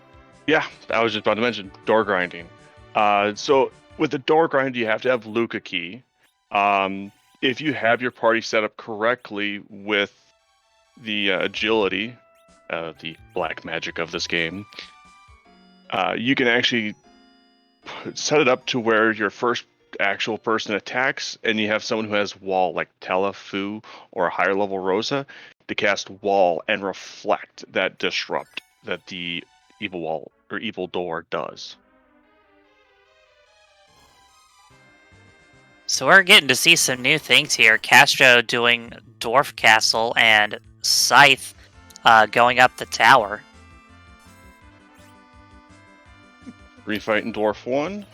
Yeah, I was just about to mention door grinding. So with the door grind, you have to have Luca key. If you have your party set up correctly with the agility, the black magic of this game, you can actually set it up to where your first actual person attacks, and you have someone who has wall, like Tella, Fu, or a higher level Rosa, to cast wall and reflect that disrupt that the evil wall or evil door does. So we're getting to see some new things here. Castro doing Dwarf Castle and Scythe going up the tower. Refighting Dwarf 1.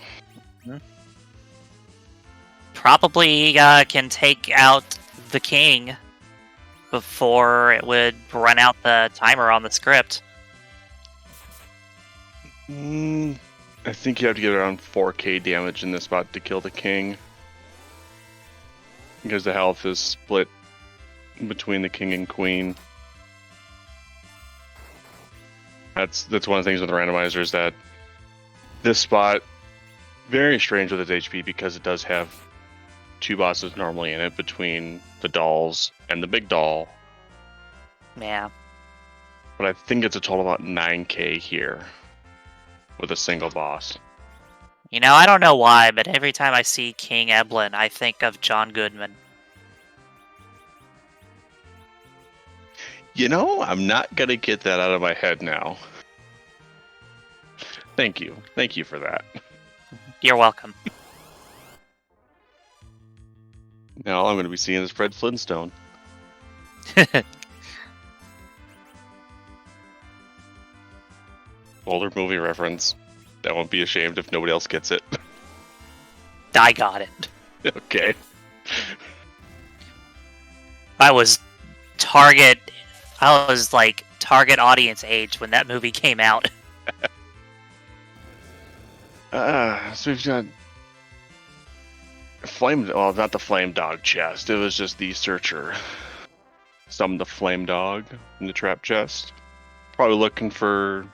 Probably can take out the king before it would run out the timer on the script. I think you have to get around 4k damage in this spot to kill the king. Because the health is split between the king and queen. That's one of the things with the randomizer is that this spot, very strange with its HP because it does have 2 bosses normally in it between the dolls and the big doll. Yeah. But I think it's a total of about 9k here with a single boss. You know, I don't know why, but every time I see King Eblin, I think of John Goodman. You know, I'm not going to get that out of my head now. Thank you. Thank you for that. You're welcome. Now I'm going to be seeing as Fred Flintstone. Older movie reference. I won't be ashamed if nobody else gets it. I got it. Okay. I was like target audience age when that movie came out. So we've got well, not the flame dog chest. It was just the searcher. Summoned the flame dog in the trap chest. Probably looking for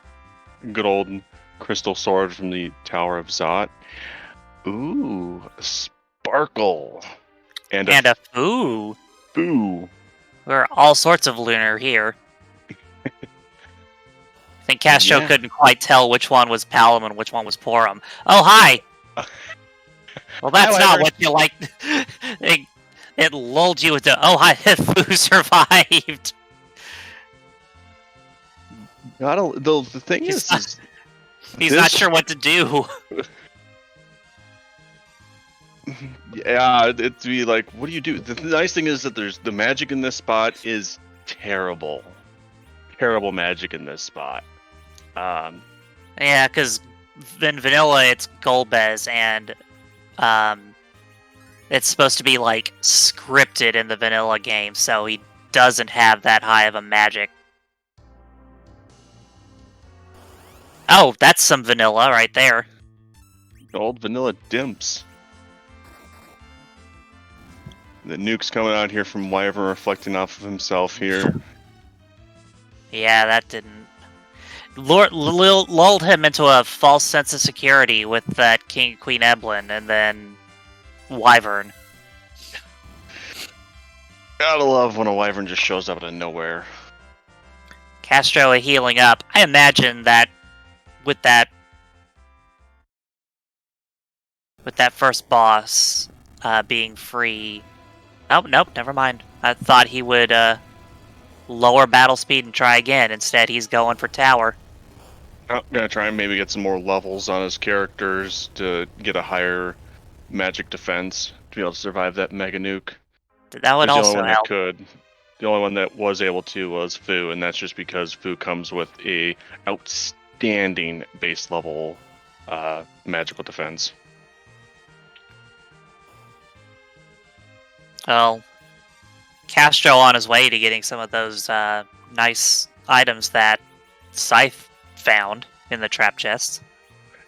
a good old crystal sword from the Tower of Zot. Ooh, a sparkle. And a foo. Foo. We're all sorts of lunar here. I think Castro couldn't quite tell which one was Palom and which one was Porum. Oh, hi! Well, that's not what you like. It lulled you into, oh, hi, Foo survived. The thing is he's not sure what to do. Yeah, it'd be like, what do you do? The nice thing is that the magic in this spot is terrible. Terrible magic in this spot. Yeah, because in vanilla it's Golbez, and it's supposed to be like scripted in the vanilla game, so he doesn't have that high of a magic. Oh, that's some vanilla right there. Old vanilla dimps. The nuke's coming out here from Wyvern reflecting off of himself here. Yeah, that didn't... lulled him into a false sense of security with that King and Queen Eblin, and then Wyvern. Gotta love when a Wyvern just shows up out of nowhere. Castro healing up. I imagine that with that first boss being free... Oh, nope, never mind. I thought he would lower battle speed and try again. Instead, he's going for tower. I'm gonna try and maybe get some more levels on his characters to get a higher magic defense to be able to survive that mega nuke. That would also help. The only one that was able to was Fu, and that's just because Fu comes with a outstanding base level magical defense. Well, Castro on his way to getting some of those nice items that Scythe found in the trap chests.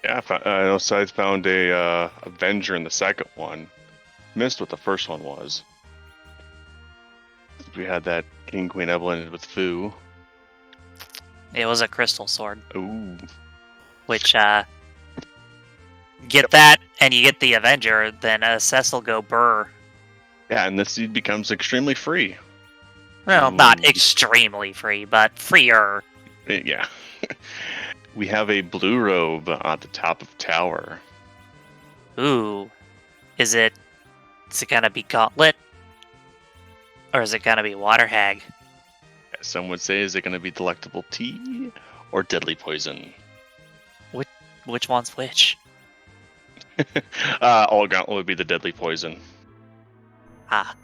Yeah, I know Scythe found a Avenger in the second one. Missed what the first one was. We had that King Queen Evelyn with Fu. It was a crystal sword. Ooh. Which, get that and you get the Avenger, then Cecil go burr. Yeah, and this seed becomes extremely free. Well, not extremely free, but freer. Yeah. We have a blue robe at the top of tower. Ooh. Is it gonna be Gauntlet? Or is it gonna be Water Hag? Some would say, is it gonna be Delectable Tea or Deadly Poison? Which one's which? All Gauntlet would be the Deadly Poison. Ah.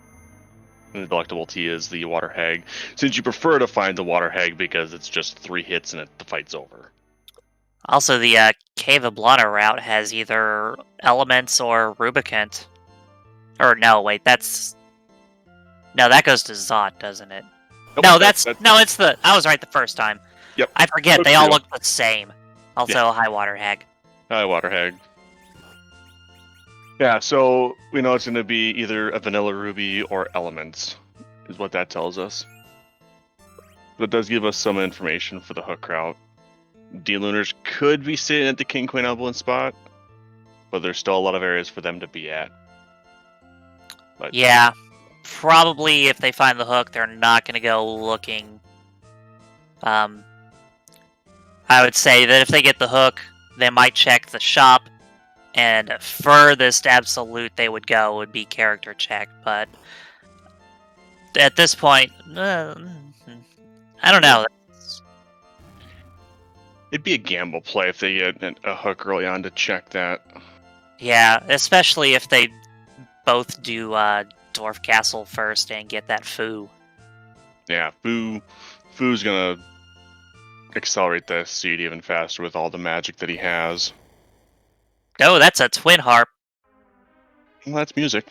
And the Delectable Tea is the Water Hag. Since you prefer to find the Water Hag because it's just 3 hits and the fight's over. Also, the Cave of Blana route has either Elements or Rubicant. Or no, wait, that's... No, that goes to Zot, doesn't it? Nope, no, it's the... I was right the first time. Yep. I forget, they all look the same. Also, High Water Hag. Hi, Water Hag. Yeah, so we know it's going to be either a Vanilla Ruby or Elements, is what that tells us. That does give us some information for the hook route. D-Lunars could be sitting at the King Queen Evelyn spot, but there's still a lot of areas for them to be at. But Yeah, probably if they find the hook, they're not going to go looking. I would say that if they get the hook, they might check the shop, and furthest absolute they would go would be character check, but at this point, I don't know. it'd be a gamble play if they get a hook early on to check that. Yeah, especially if they both do Dwarf Castle first and get that foo. Yeah, Foo's gonna accelerate the seed even faster with all the magic that he has. Oh, that's a twin harp. Well, that's music.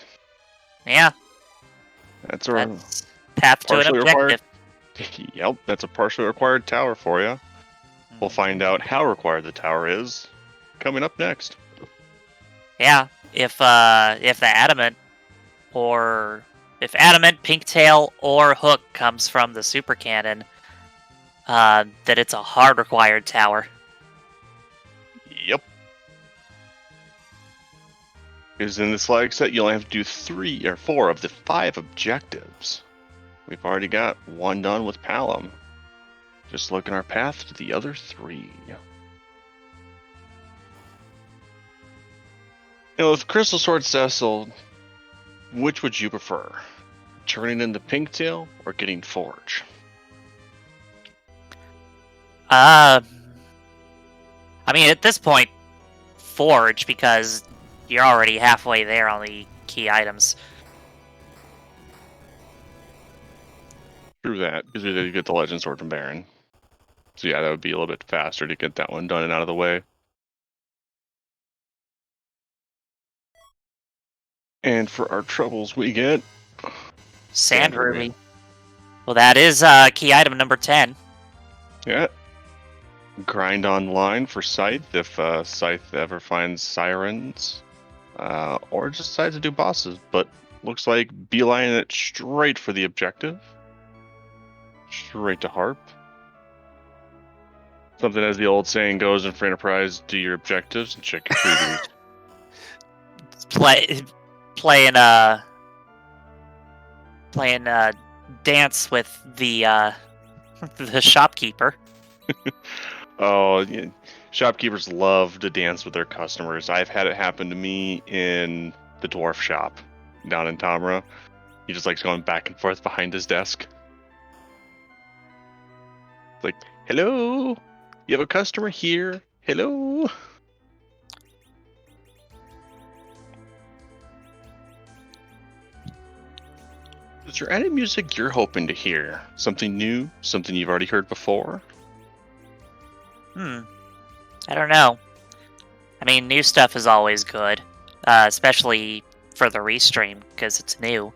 Yeah, That's that's path to an partially objective. required. Yep, that's a partially required tower for you. We'll find out how required the tower is coming up next. Yeah, if the adamant Pinktail or Hook comes from the super cannon, that it's a hard required tower. Yep. Because in this flag set, you only have to do 3 or 4 of the 5 objectives. We've already got 1 done with Palom. Just look at our path to the other 3. Now, with Crystal Sword Cecil, which would you prefer? Turning into Pinktail or getting Forge? I mean, at this point, Forge, because you're already halfway there on the key items. True that, because we did get the Legend Sword from Baron. So yeah, that would be a little bit faster to get that one done and out of the way. And for our troubles, we get Sand Ruby. Well, that is key item number 10. Yeah. Grind online for Scythe if Scythe ever finds Sirens. Or just decides to do bosses, but looks like beeline it straight for the objective. Straight to Harp. Something as the old saying goes in Free Enterprise, do your objectives and check your freebies. Playing dance with the the shopkeeper. Oh, yeah. Shopkeepers love to dance with their customers. I've had it happen to me in the dwarf shop down in Tamra. He just likes going back and forth behind his desk. Like, hello, you have a customer here. Hello. Is there any music you're hoping to hear? Something new? Something you've already heard before? I don't know. I mean, new stuff is always good, especially for the restream because it's new.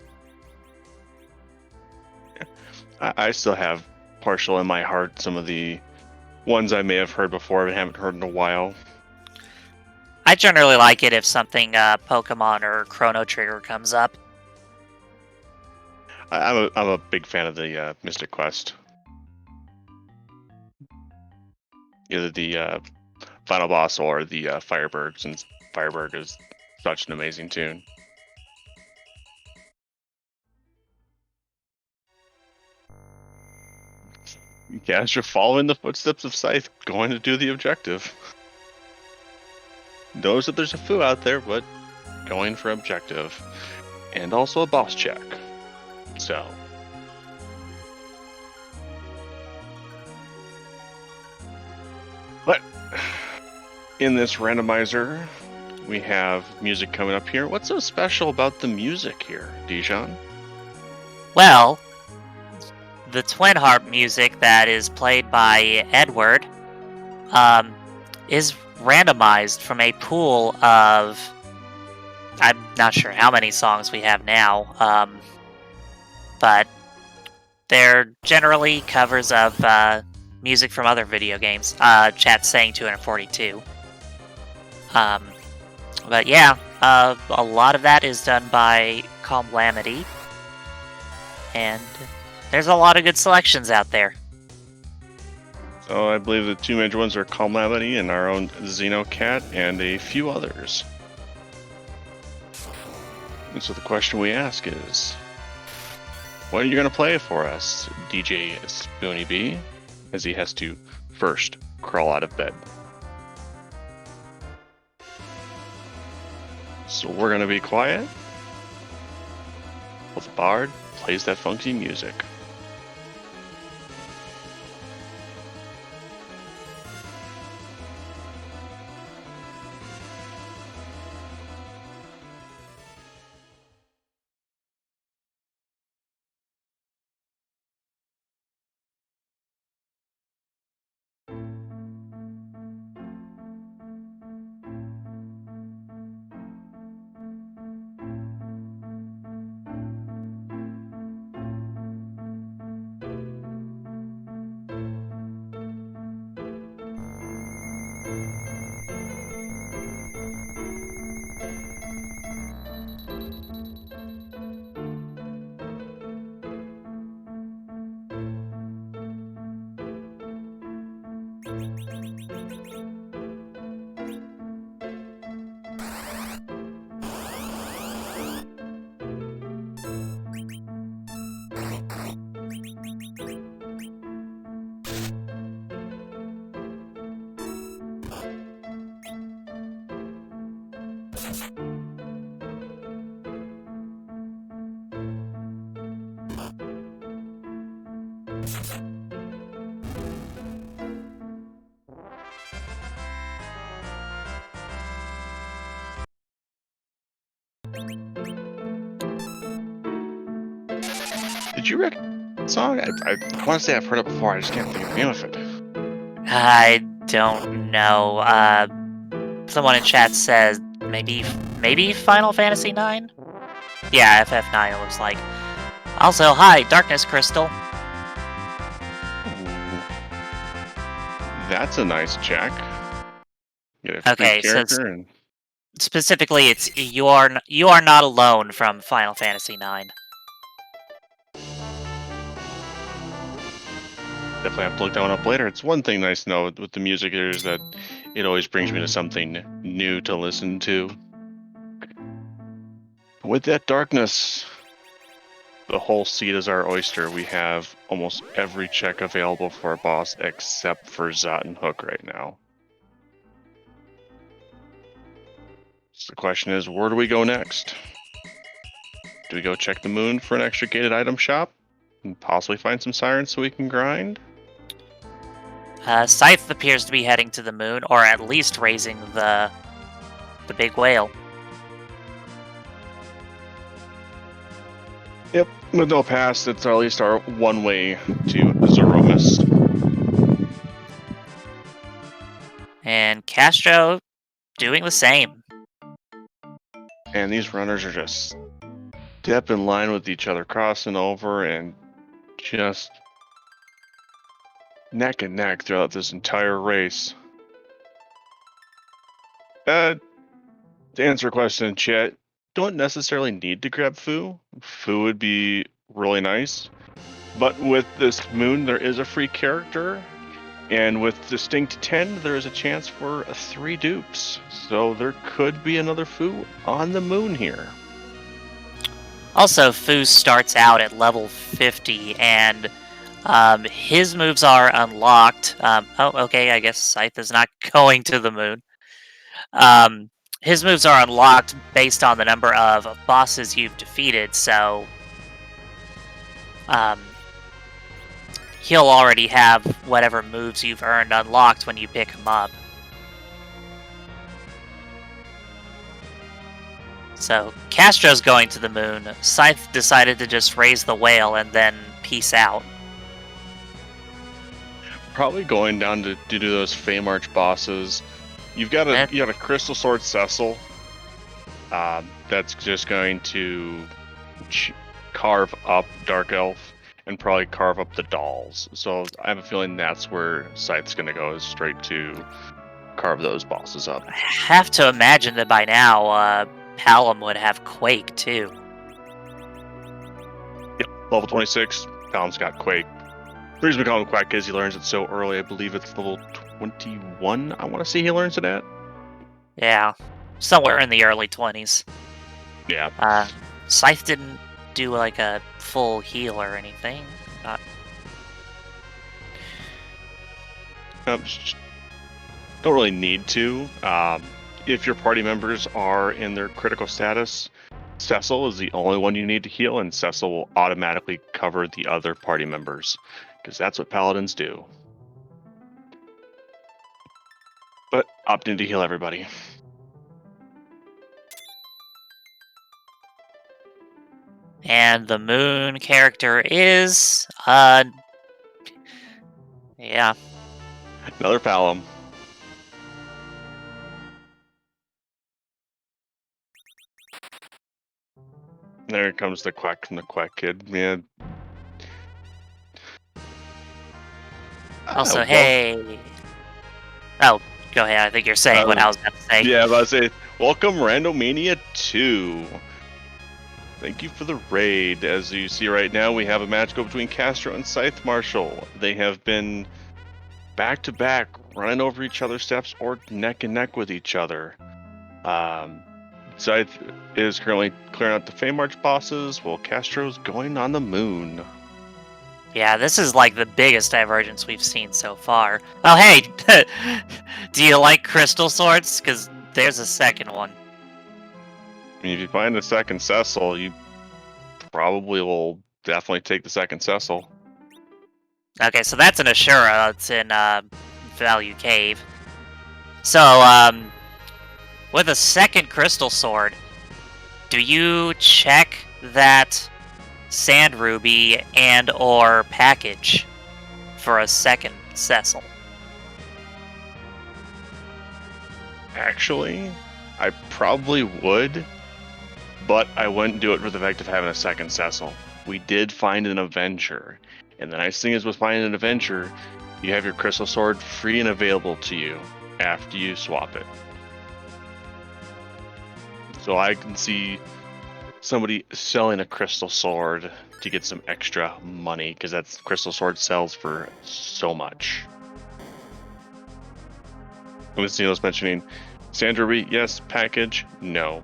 I still have partial in my heart some of the ones I may have heard before but haven't heard in a while. I generally like it if something Pokemon or Chrono Trigger comes up. I'm a big fan of the Mystic Quest. Either the final boss or the Firebird, since Firebird is such an amazing tune. Castro following the footsteps of Scythe, going to do the objective. Knows that there's a foo out there, but going for objective. And also a boss check. So. But in this randomizer, we have music coming up here. What's so special about the music here, Dijon? Well, the twin harp music that is played by Edward is randomized from a pool of, I'm not sure how many songs we have now, but they're generally covers of music from other video games. Chat's saying 242. But yeah, a lot of that is done by Calamity, and there's a lot of good selections out there. So I believe the two major ones are Calamity and our own Xenocat and a few others. And so the question we ask is, what are you going to play for us, DJ Spoony B, as he has to first crawl out of bed? So we're going to be quiet while the bard plays that funky music. Did you recognize that song? I want to say I've heard it before. I just can't think of the name of it. I don't know. Someone in chat says maybe Final Fantasy 9? Yeah, FF9 it looks like. Also, hi, Darkness Crystal. Ooh. That's a nice check. Get a free Okay, so character and specifically, it's you are not alone from Final Fantasy 9. definitely have to look that one up later. It's one thing nice to know with the music here is that it always brings me to something new to listen to. With that darkness, the whole seat is our oyster. We have almost every check available for a boss except for Zot and Hook right now. So the question is, where do we go next? Do we go check the moon for an extra gated item shop? And possibly find some sirens so we can grind? Scythe appears to be heading to the moon, or at least raising the big whale. Yep, with no pass, it's at least our one way to Zeromus. And Castro doing the same. And these runners are just step in line with each other, crossing over and just neck and neck throughout this entire race. To answer a question in chat, don't necessarily need to grab Foo. Foo would be really nice. But with this moon, there is a free character. And with Distinct 10, there is a chance for 3 dupes. So there could be another Foo on the moon here. Also, Foo starts out at level 50, and his moves are unlocked. Oh, okay, I guess Scythe is not going to the moon. His moves are unlocked based on the number of bosses you've defeated, so he'll already have whatever moves you've earned unlocked when you pick him up. So, Castro's going to the moon. Scythe decided to just raise the whale and then peace out. Probably going down to do those Feymarch bosses. You got a Crystal Sword Cecil. That's just going to carve up Dark Elf and probably carve up the dolls. So I have a feeling that's where Scythe's going to go, is straight to carve those bosses up. I have to imagine that by now, Palom would have Quake too. Yep, level 26, Palom's got Quake. The reason we call him Quack is he learns it so early. I believe it's level 21, I want to say he learns it at. Yeah, somewhere in the early 20s. Yeah. Scythe didn't do like a full heal or anything. Don't really need to. If your party members are in their critical status, Cecil is the only one you need to heal, and Cecil will automatically cover the other party members, because that's what paladins do. But opting to heal everybody. And the moon character is, yeah. Another Palom. There comes the Quack from the Quack Kid, man. Also, hey. Oh, go ahead. I think you're saying what I was about to say. Yeah, I was about to say, welcome Randomania 2. Thank you for the raid. As you see right now, we have a match go between Castro and ScytheMarshall. They have been back-to-back, running over each other's steps or neck and neck with each other. Scythe is currently clearing out the Feymarch bosses, while Castro's going on the moon. Yeah, this is like the biggest divergence we've seen so far. Oh, hey! Do you like crystal swords? Because there's a second one. I mean, if you find a second Cecil, you probably will definitely take the second Cecil. Okay, so that's an Ashura. It's in Value Cave. So, with a second crystal sword, do you check that Sand Ruby and or package for a second Cecil? Actually, I probably would, but I wouldn't do it for the fact of having a second Cecil. We did find an Avenger, and the nice thing is with finding an Avenger, you have your crystal sword free and available to you after you swap it. So I can see somebody selling a crystal sword to get some extra money, because that crystal sword sells for so much. Luciano was mentioning Sand Ruby, yes. Package, no.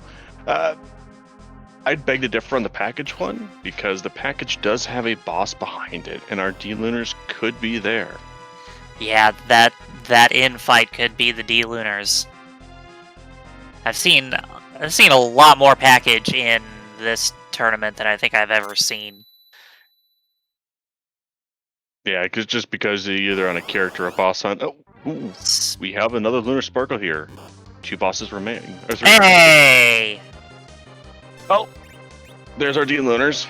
I'd beg to differ on the package one, because the package does have a boss behind it, and our D-Lunars could be there. Yeah, that in-fight could be the D-Lunars. I've seen a lot more package in this tournament than I think I've ever seen. Yeah, just because you're either on a character or a boss hunt. Oh, ooh, we have another Lunar Sparkle here. 2 bosses remaining. Hey! Oh, there's our D-Lunars.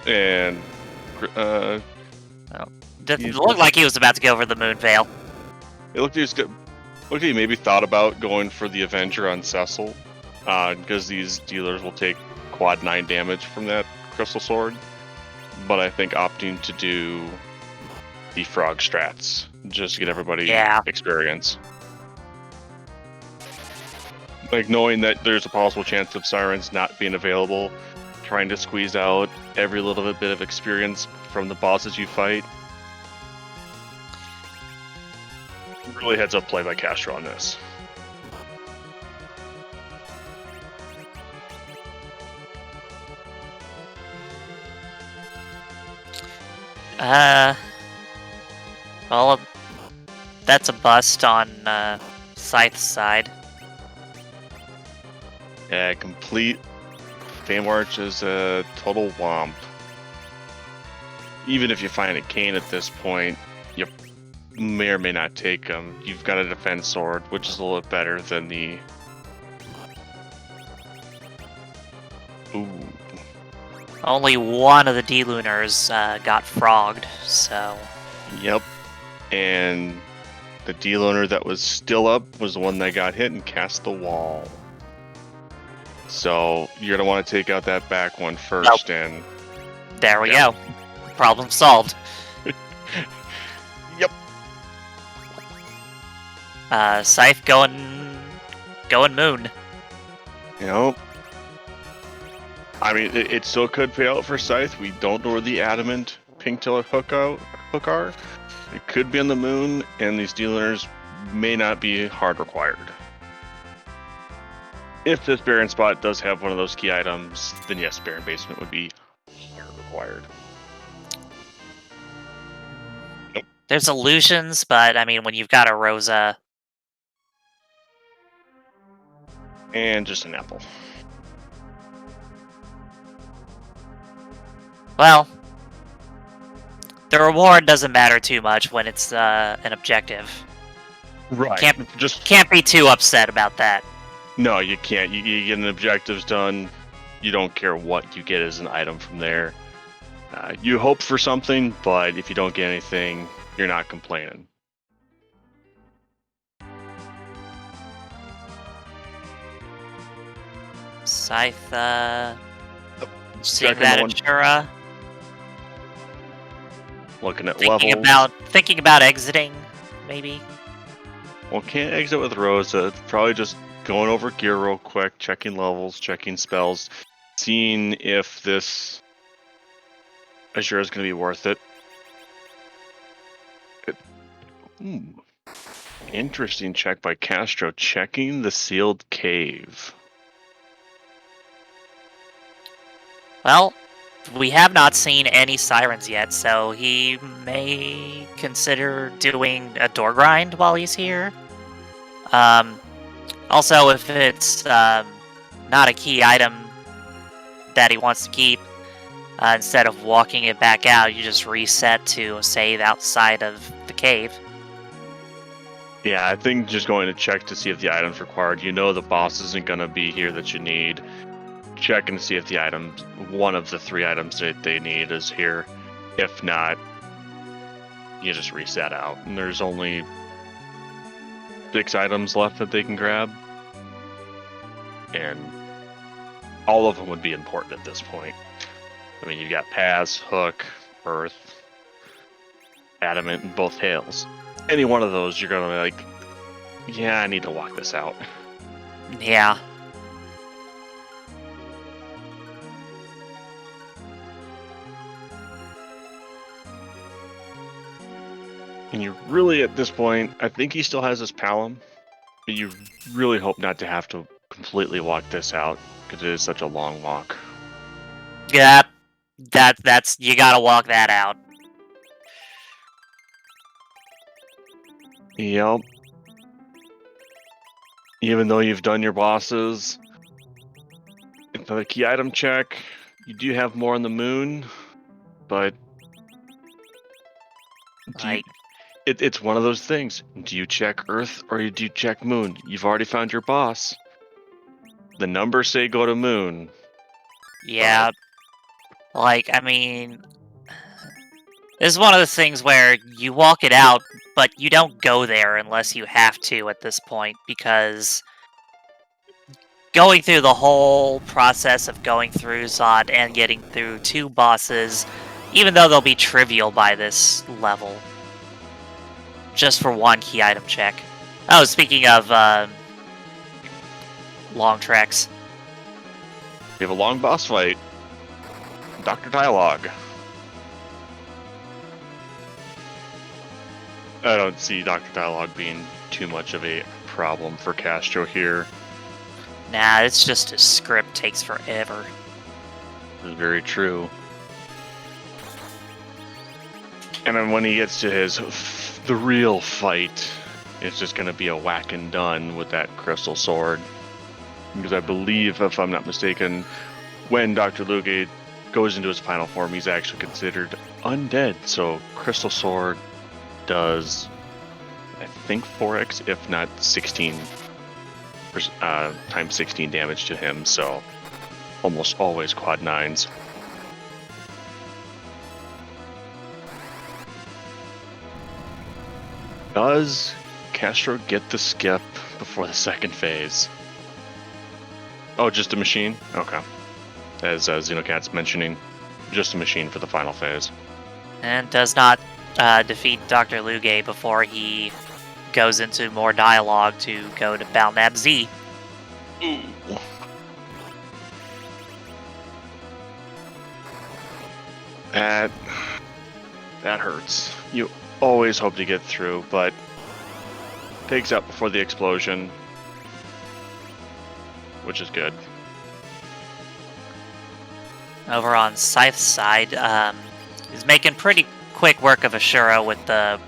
And It looked like he was about to go for the Moon Veil. It looked like he maybe thought about going for the Avenger on Cecil, because these dealers will take quad 9 damage from that crystal sword. But I think opting to do the frog strats just to get everybody experience. Like knowing that there's a possible chance of Sirens not being available, trying to squeeze out every little bit of experience from the bosses you fight. Really heads up play by Castro on this. Well, that's a bust on Scythe's side. Yeah, complete Feymarch is a total womp. Even if you find a Kane at this point, you may or may not take him. You've got a defense sword, which is a little bit better than the... Ooh. Only one of the D-Lunars got frogged, so... Yep. And the D-Lunar that was still up was the one that got hit and cast the wall. So you're going to want to take out that back one first. And there we go. Problem solved. Yep. Scythe going moon. You know, I mean, it still could pay out for Scythe. We don't know where the adamant pink tail hook are. It could be on the moon, and these dealers may not be hard required. If this Baron spot does have one of those key items, then yes, Baron basement would be hard required. Nope. There's illusions, but I mean, when you've got a Rosa. And just an apple. Well, the reward doesn't matter too much when it's an objective. Right. Can't be too upset about that. No, you can't. You get an objectives done. You don't care what you get as an item from there. You hope for something, but if you don't get anything, you're not complaining. Scythe, seeing that Ashura. Looking at levels. Thinking about exiting, maybe. Well, can't exit with Rosa. Probably just going over gear real quick, checking levels, checking spells, seeing if this Ashura is going to be worth it. Interesting check by Castro, checking the sealed cave. Well, we have not seen any sirens yet, so he may consider doing a door grind while he's here. Also, if it's not a key item that he wants to keep, instead of walking it back out, you just reset to a save outside of the cave. Yeah, I think just going to check to see if the item's required. You know the boss isn't going to be here that you need. Checking to see if the items, one of the 3 items that they need is here. If not, you just reset out. And there's only 6 items left that they can grab. And all of them would be important at this point. I mean, you got Pass, Hook, Earth, Adamant, and both tails. Any one of those, you're going to be like, yeah, I need to walk this out. Yeah. And you really, at this point, I think he still has his Palom, but you really hope not to have to completely walk this out, because it is such a long walk. Yeah, that's you gotta walk that out. Yep. Even though you've done your bosses, another key item check, you do have more on the moon, but it's one of those things. Do you check Earth or do you check Moon? You've already found your boss. The numbers say go to Moon. Yeah. I mean, this is one of the things where you walk it out, but you don't go there unless you have to at this point, because going through the whole process of going through Zod and getting through 2 bosses, even though they'll be trivial by this level, just for 1 key item check. Oh, speaking of long treks. We have a long boss fight. Dr. Dialogue. I don't see Dr. Dialogue being too much of a problem for Castro here. Nah, it's just a script takes forever. This is very true. And then when he gets to the real fight, it's just going to be a whack and done with that crystal sword. Because I believe, if I'm not mistaken, when Dr. Luge goes into his final form, he's actually considered undead. So crystal sword does, I think, 4x, if not 16, times 16 damage to him. So almost always quad 9s. Does Castro get the skip before the second phase? Oh, just a machine? Okay. As Xenocat's mentioning, just a machine for the final phase. And does not defeat Dr. Luge before he goes into more dialogue to go to Balnab Z. Ooh. That hurts. You always hope to get through, but Pig's up before the explosion, which is good. Over on Scythe's side, he's making pretty quick work of Ashura with the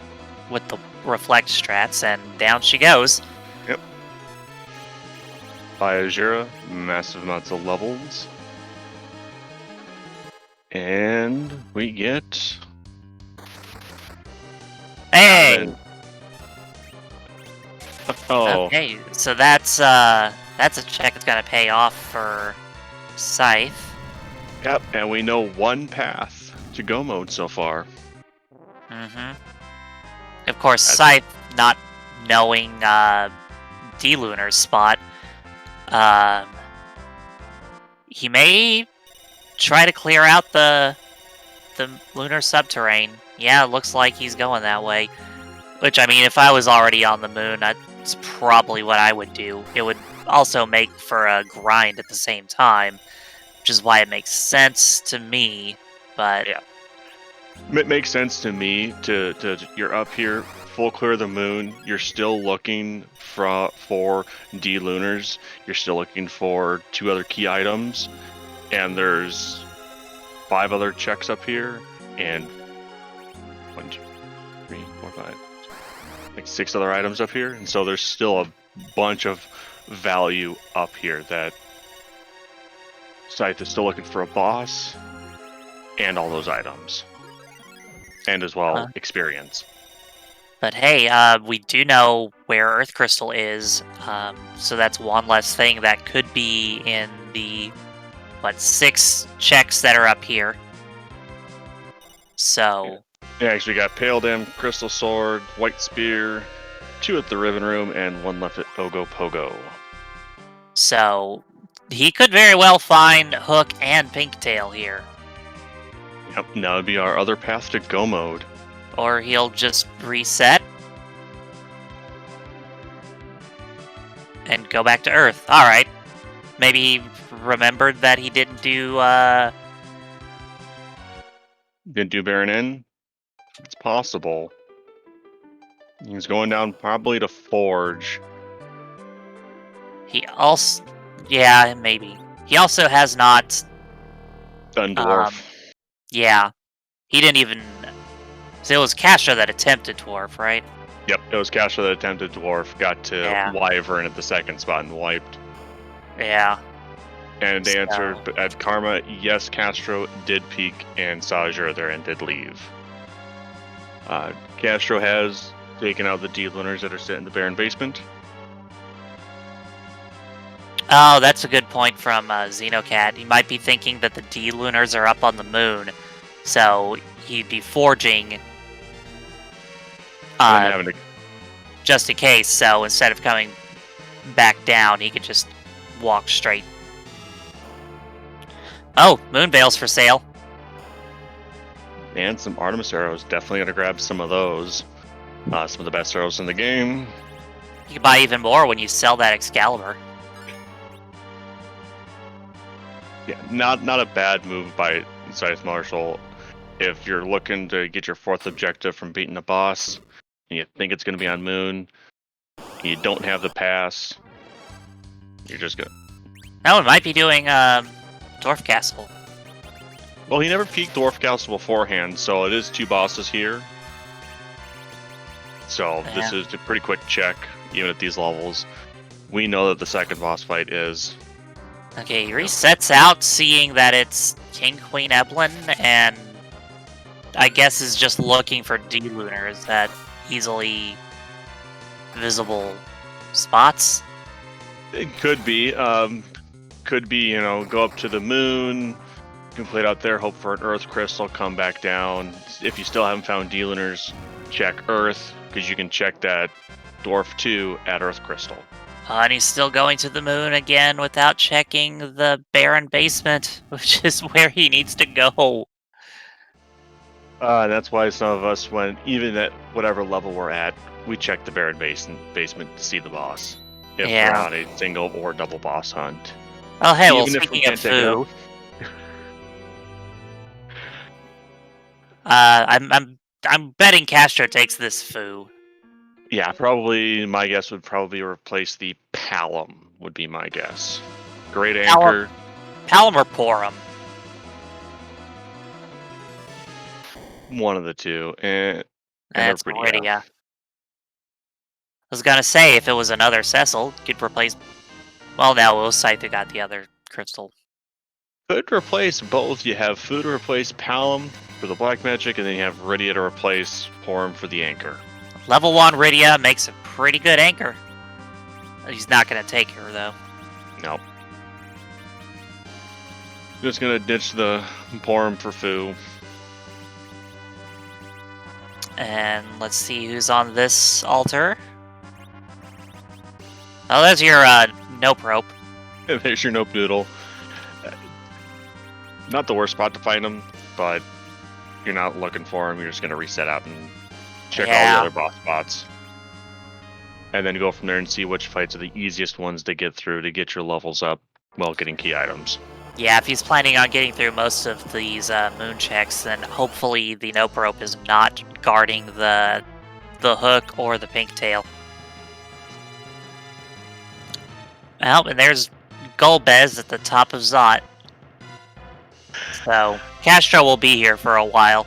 reflect strats, and down she goes. Yep. By Azura, massive amounts of levels. And we get... Hey! Oh. Okay, so that's a check that's gonna pay off for Scythe. Yep, and we know one path to go mode so far. Mm-hmm. Of course, Scythe, not knowing D-Lunar's spot, he may try to clear out the lunar subterrane. Yeah, it looks like he's going that way. Which, I mean, if I was already on the moon, that's probably what I would do. It would also make for a grind at the same time, which is why it makes sense to me, but... Yeah. It makes sense to me to you're up here, full clear of the moon, you're still looking for D-Lunars, you're still looking for 2 other key items, and there's 5 other checks up here, and 1, 2, 3, 4, 5, like 6 other items up here, and so there's still a bunch of value up here that Scythe is still looking for a boss and all those items. And as well, experience. But hey, we do know where Earth Crystal is, so that's one less thing that could be in the, 6 checks that are up here. So... Yeah, actually got Pale Dam, Crystal Sword, White Spear, 2 at the Riven Room, and 1 left at Ogo Pogo. So, he could very well find Hook and Pinktail here. Yep, now would be our other path to go mode. Or he'll just reset and go back to Earth. Alright. Maybe he remembered that he didn't do, Didn't do Baron Inn? It's possible. He's going down probably to Forge. He also... Yeah, maybe. He also has not... Done Dwarf. Yeah. He didn't even... So it was Castro that attempted Dwarf, right? Yep, it was Castro that attempted Dwarf, got to Wyvern at the 2nd spot and wiped. Yeah. And they answered at Karma, yes, Castro did peek and saw Azure there and did leave. Castro has taken out the D-Lunars that are sitting in the Baron basement. Oh, that's a good point from Xenocat. He might be thinking that the D-Lunars are up on the moon, so he'd be forging just in case, so instead of coming back down, he could just walk straight. Oh, moon bales for sale. And some Artemis arrows. Definitely gonna grab some of those. Some of the best arrows in the game. You can buy even more when you sell that Excalibur. Yeah, not a bad move by ScytheMarshall. If you're looking to get your 4th objective from beating a boss, and you think it's gonna be on moon, and you don't have the pass, you're just gonna... Oh, it might be doing Dwarf Castle. Well, he never peeked Dwarf Castle beforehand, so it is 2 bosses here. So this is a pretty quick check, even at these levels. We know that the 2nd boss fight is... Okay, he resets out, seeing that it's King Queen Eblin, and I guess is just looking for D-Lunars at easily visible spots. It could be. Could be, go up to the moon, complete out there, hope for an Earth Crystal, come back down. If you still haven't found D-Lunars, check Earth, because you can check that Dwarf 2 at Earth Crystal. And he's still going to the moon again without checking the Baron basement, which is where he needs to go. That's why some of us, even at whatever level we're at, we check the buried basement to see the boss. If Yeah. we're on a single or double boss hunt. Oh, hey, well, Even if we speaking of can't take it foo, out. I'm betting Castro takes this foo. Yeah, probably my guess would probably replace the Palom, would be my guess. Great anchor. Palom or Porum? One of the two. And That's Iridia. Iridia. I was gonna say, if it was another Cecil, could replace... Well, now it was Scythe who got the other crystal. Could replace both. You have Fu to replace Palom for the black magic, and then you have Iridia to replace Porum for the anchor. Level 1 Iridia makes a pretty good anchor. He's not gonna take her, though. Nope. Just gonna ditch the Porum for Fu. And let's see who's on this altar. Oh, there's your nope rope. There's your Nope Noodle. Not the worst spot to find him, but you're not looking for him. You're just gonna reset out and check all the other boss spots. And then go from there and see which fights are the easiest ones to get through to get your levels up while getting key items. Yeah, if he's planning on getting through most of these moon checks, then hopefully the nope rope is not guarding the hook or the pink tail. Well, and there's Golbez at the top of Zot. So, Castro will be here for a while.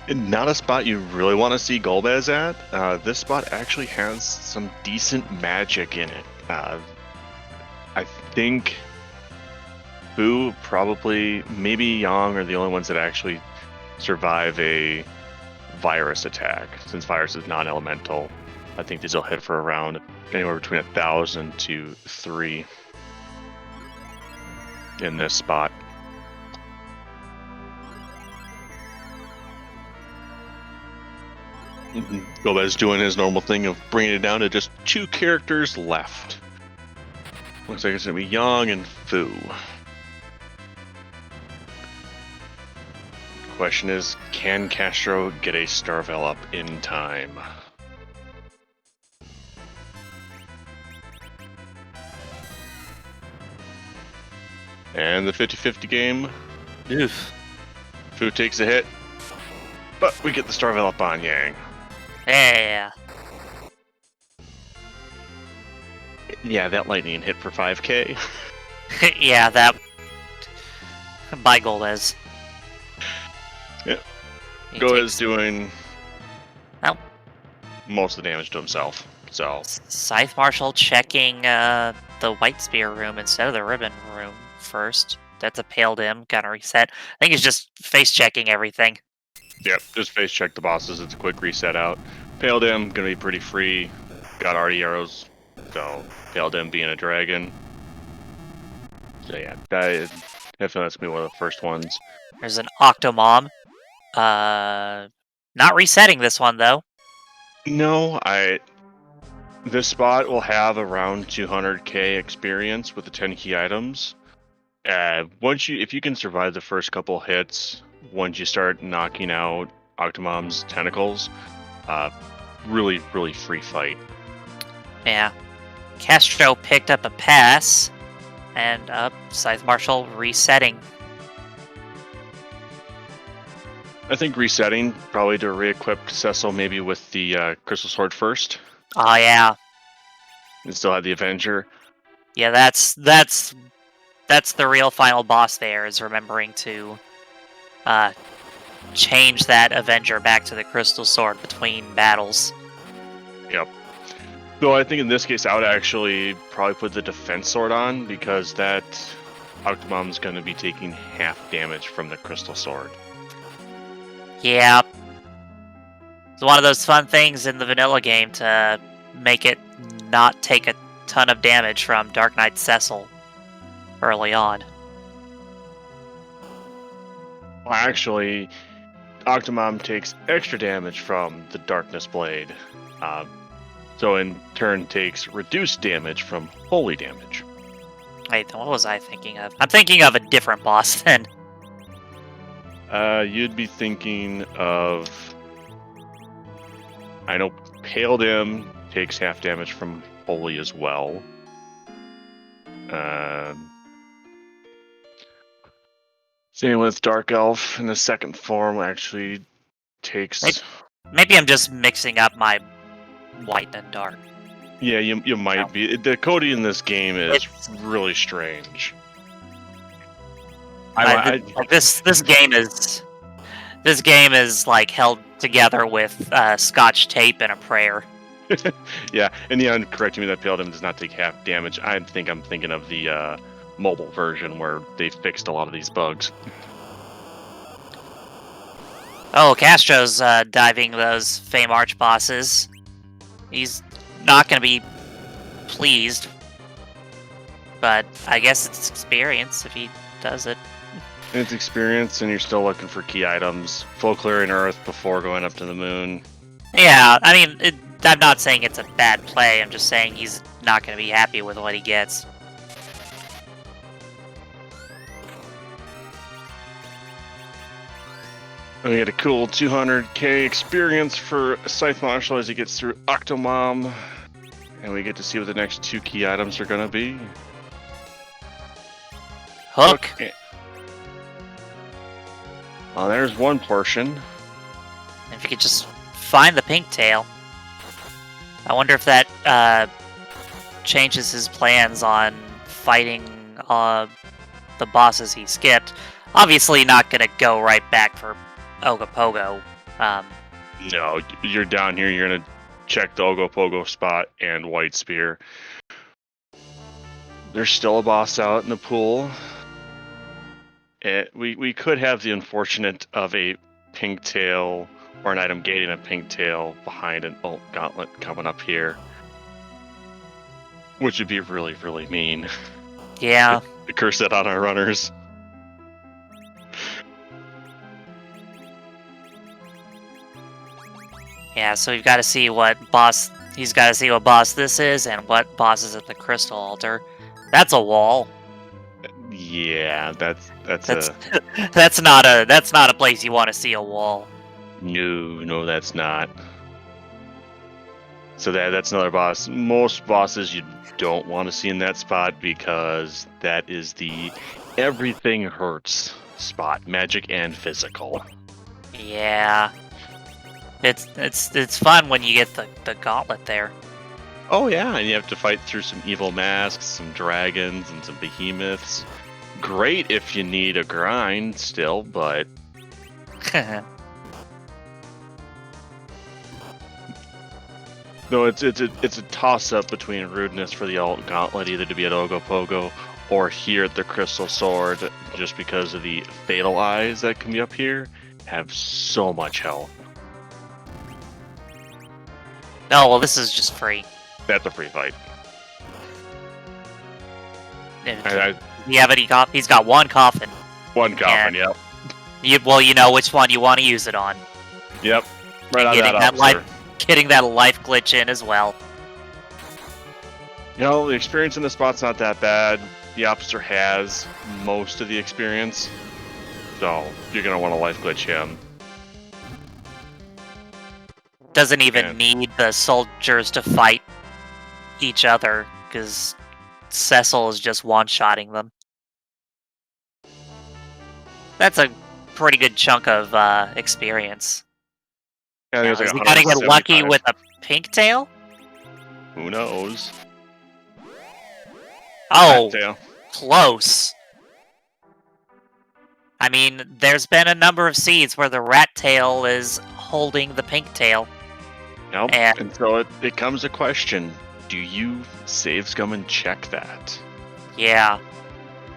And not a spot you really want to see Golbez at. This spot actually has some decent magic in it. I think Fu, probably, maybe Yang are the only ones that actually survive a virus attack. Since virus is non-elemental, I think these will hit for around anywhere between 1,000 to 3 in this spot. Golbez doing his normal thing of bringing it down to just 2 characters left. Looks like it's going to be Yang and Fu. Question is, can Castro get a Starvel up in time? And the 50-50 game. Oof. Fu takes a hit, but we get the Starvel up on Yang. Yeah. Yeah, that lightning hit for 5k. Yeah, that... By Golbez. Yeah. He Golbez takes- doing Well, most of the damage to himself. So ScytheMarshall checking the White Spear room instead of the Ribbon room first. That's a paled him, gotta reset. I think he's just face checking everything. yep, just face check the bosses. It's a quick reset out. Paled him, gonna be pretty free. Got already arrows, so Paled him being a dragon. So yeah, definitely that's gonna be one of the first ones. There's an Octomom. Not resetting this one, though. No, this spot will have around 200k experience with the 10 key items. If you can survive the first couple hits, once you start knocking out Octomom's tentacles, really free fight. Yeah. Castro picked up a pass, and ScytheMarshall resetting. I think resetting, probably to re-equip Cecil maybe with the Crystal Sword first, Oh yeah, and still have the Avenger. yeah. That's the real final boss. There is remembering to change that Avenger back to the Crystal Sword between battles. Yep. Though I think in this case I would actually probably put the Defense Sword on, because that Octomom's going to be taking half damage from the Crystal Sword. Yeah, it's one of those fun things in the vanilla game to make it not take a ton of damage from Dark Knight Cecil early on. Well, actually, Octomom takes extra damage from the Darkness Blade. So in turn takes reduced damage from holy damage. Wait, what was I thinking of? I'm thinking of a different boss then. You'd be thinking of I know Pale Dim takes half damage from Holy as well. Same with Dark Elf in the second form actually takes... Maybe I'm just mixing up my white and dark. Yeah, you might be. The Cody in this game is really strange. This game is like held together with Scotch tape and a prayer. Yeah, and yeah, correcting me that Pale Dim does not take half damage. I think I'm thinking of the mobile version where they fixed a lot of these bugs. Oh, Castro's diving those Fame Arch bosses. He's not going to be pleased, but I guess it's experience if he does it. It's experience, and you're still looking for key items. Full clearing Earth before going up to the moon. Yeah, I mean, I'm not saying it's a bad play. I'm just saying he's not going to be happy with what he gets. We get a cool 200k experience for ScytheMarshall as he gets through Octomom. And we get to see what the next 2 key items are going to be. Hook. Okay. Well, there's one portion. If you could just find the pink tail. I wonder if that changes his plans on fighting the bosses he skipped. Obviously not going to go right back for Ogopogo. No, you're down here, you're going to check the Ogopogo spot and White Spear. There's still a boss out in the pool. We could have the unfortunate of a pink tail or an item gating a pink tail behind an ult gauntlet coming up here. Which would be really, really mean. Yeah. To curse that on our runners. Yeah, so we've got to see what boss... He's got to see what boss this is and what boss is at the Crystal Altar. That's a wall. Yeah, that's that's not a place you want to see a wall. No, that's not. So that's another boss. Most bosses you don't want to see in that spot because that is the everything hurts spot, magic and physical. Yeah. It's fun when you get the gauntlet there. Oh yeah, and you have to fight through some evil masks, some dragons, and some behemoths. Great if you need a grind still, but no, it's a toss up between rudeness for the alt gauntlet, either to be at Ogopogo or here at the Crystal Sword, just because of the fatal eyes that can be up here have so much health. No, well, this is just free. That's a free fight. Yeah, but he's got one coffin. One coffin, yep. You know which one you want to use it on. Yep. Right and on getting that life glitch in as well. You know, the experience in this spot's not that bad. The officer has most of the experience, so you're going to want to life glitch him. Doesn't even need the soldiers to fight each other, because Cecil is just one-shotting them. That's a pretty good chunk of experience. Yeah, now, is he gonna get lucky with a pink tail? Who knows? Oh, close. I mean, there's been a number of seeds where the rat tail is holding the pink tail. Nope. And so it comes a question. Do you save scum and check that? Yeah.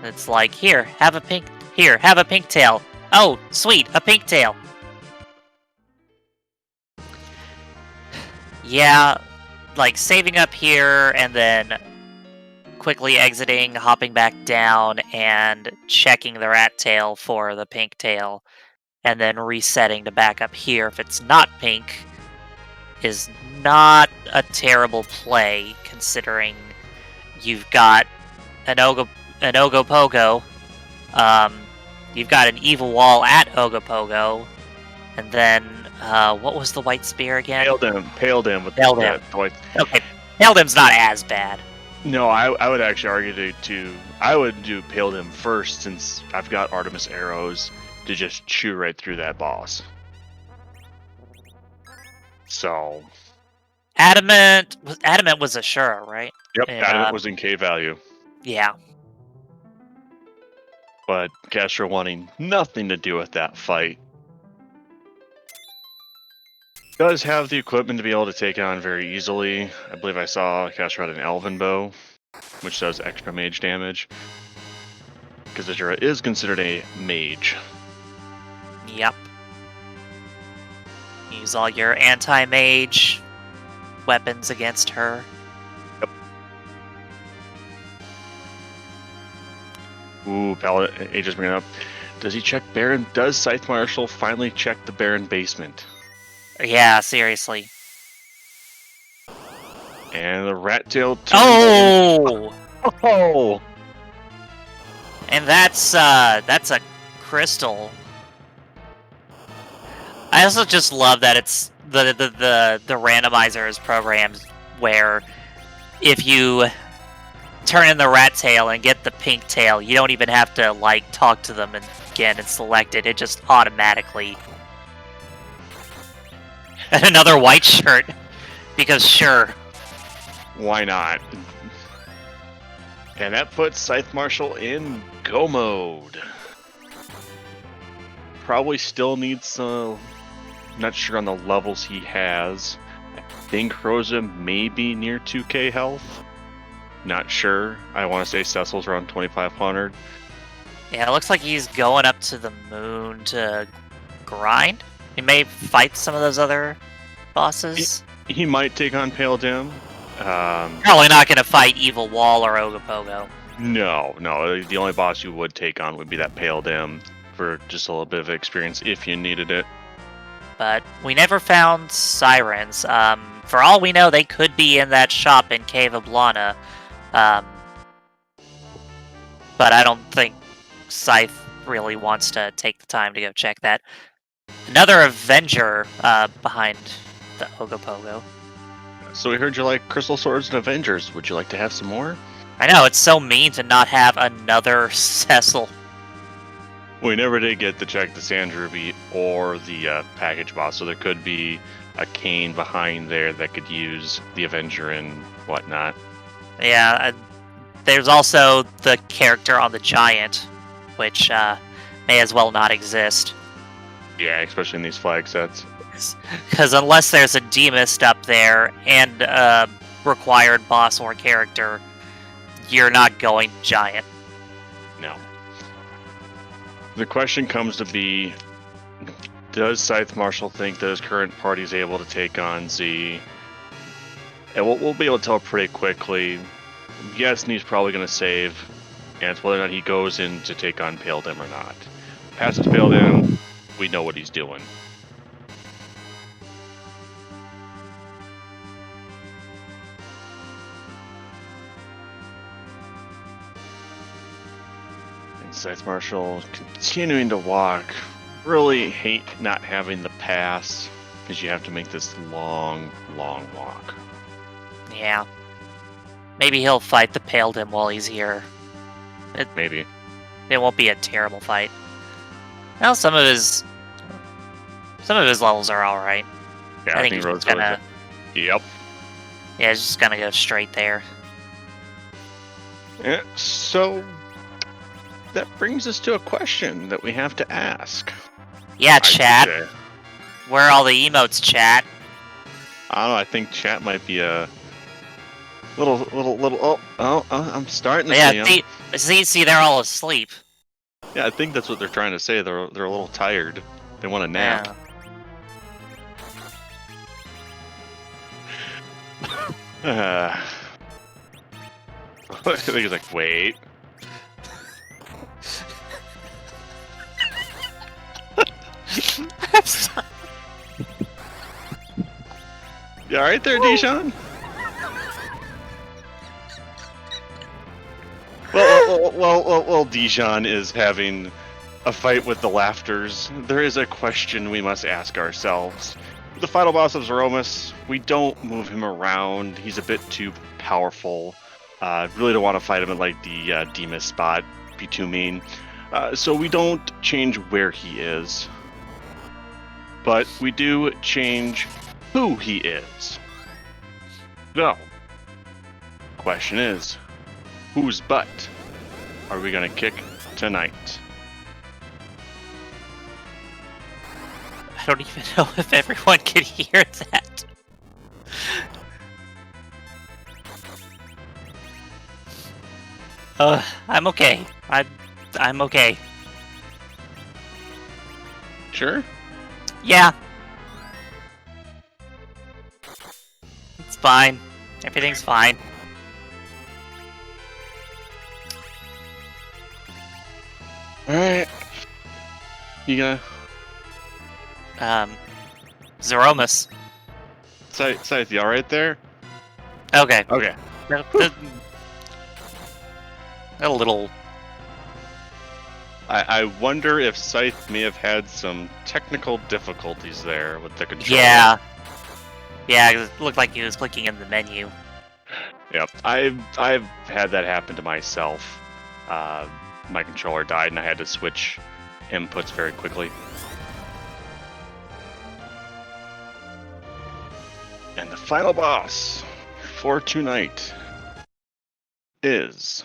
It's like, here, have a pink tail. Oh, sweet, a pink tail. Yeah, like saving up here and then quickly exiting, hopping back down, and checking the rat tail for the pink tail, and then resetting to back up here if it's not pink is not a terrible play, considering you've got an Ogopogo, you've got an evil wall at Ogopogo, And then, what was the white spear again? Paled him with Paled the him. white. Okay, Paled him's not as bad. No, I would actually argue I would do Paled him first, since I've got Artemis arrows to just chew right through that boss. So Adamant was Ashura, right? yep, And, Adamant was in K value, yeah. but Castro wanting nothing to do with that fight. Does have the equipment to be able to take it on very easily. I believe I saw Castro had an Elven bow, which does extra mage damage, because Ashura is considered a mage. Yep. Use all your anti-mage weapons against her. Ooh, Paladin, Aegis bringing it up. Does he check Baron? Does ScytheMarshall finally check the Baron basement? Yeah, seriously. And the rat tail. Oh! Oh! And that's a crystal. I also just love that it's the randomizer is programmed where if you turn in the rat tail and get the pink tail, you don't even have to like talk to them again and select it. It just automatically. And another white shirt, because sure. Why not? And that puts ScytheMarshall in go mode. Probably still needs some. Not sure on the levels he has. I think Rosa may be near 2k health. Not sure. I want to say Cecil's around 2500. Yeah, it looks like he's going up to the moon to grind. He may fight some of those other bosses. He might take on Pale Dim. Probably not going to fight Evil Wall or Ogopogo. No. The only boss you would take on would be that Pale Dim for just a little bit of experience if you needed it. But we never found sirens. For all we know, they could be in that shop in Cave of Lana. But I don't think Scythe really wants to take the time to go check that. Another Avenger behind the Ogopogo. So we heard you like Crystal Swords and Avengers. Would you like to have some more? I know, it's so mean to not have another Cecil. We never did get to check the Sand Ruby or the package boss, so there could be a Kane behind there that could use the Avenger and whatnot. Yeah, there's also the character on the Giant, which may as well not exist. Yeah, especially in these flag sets. Because unless there's a Demist up there and a required boss or character, you're not going Giant. No. The question comes to be, does ScytheMarshall think that his current party is able to take on Z? And we'll be able to tell pretty quickly. Yes, he's probably going to save, and it's whether or not he goes in to take on Pale Dim or not. Passes Pale Dim, we know what he's doing. And ScytheMarshall continuing to walk. Really hate not having the pass, because you have to make this long, long walk. Yeah. Maybe he'll fight the Pale Dim while he's here. Maybe. It won't be a terrible fight. Well, some of his levels are alright. Yeah, I think he's Rhodes just gonna... Yep. Yeah, he's just gonna go straight there. Yeah, so that brings us to a question that we have to ask. Yeah, I'd chat. say. Where are all the emotes, chat? I don't know. I think chat might be a little. Oh! I'm starting to see 'em. See, they're all asleep. Yeah, I think that's what they're trying to say. They're a little tired. They want a nap. Yeah. I think he's like, wait. You alright there, Dijon? Well, Dijon is having a fight with the laughters, there is a question we must ask ourselves. The final boss of Zeromus, we don't move him around. He's a bit too powerful. Really don't want to fight him at like the Demas spot. Be too mean. So we don't change where he is. But we do change who he is. So, question is, whose butt are we gonna kick tonight? I don't even know if everyone can hear that. I'm okay. I'm okay. Sure? Yeah. It's fine. Everything's fine. Alright. You gonna... Zeromus. Scythe, you alright there? Okay. Okay. A little... I wonder if Scythe may have had some technical difficulties there with the controller. Yeah. Yeah, 'cause it looked like he was clicking in the menu. Yep. I've had that happen to myself. My controller died and I had to switch inputs very quickly. And the final boss for tonight is...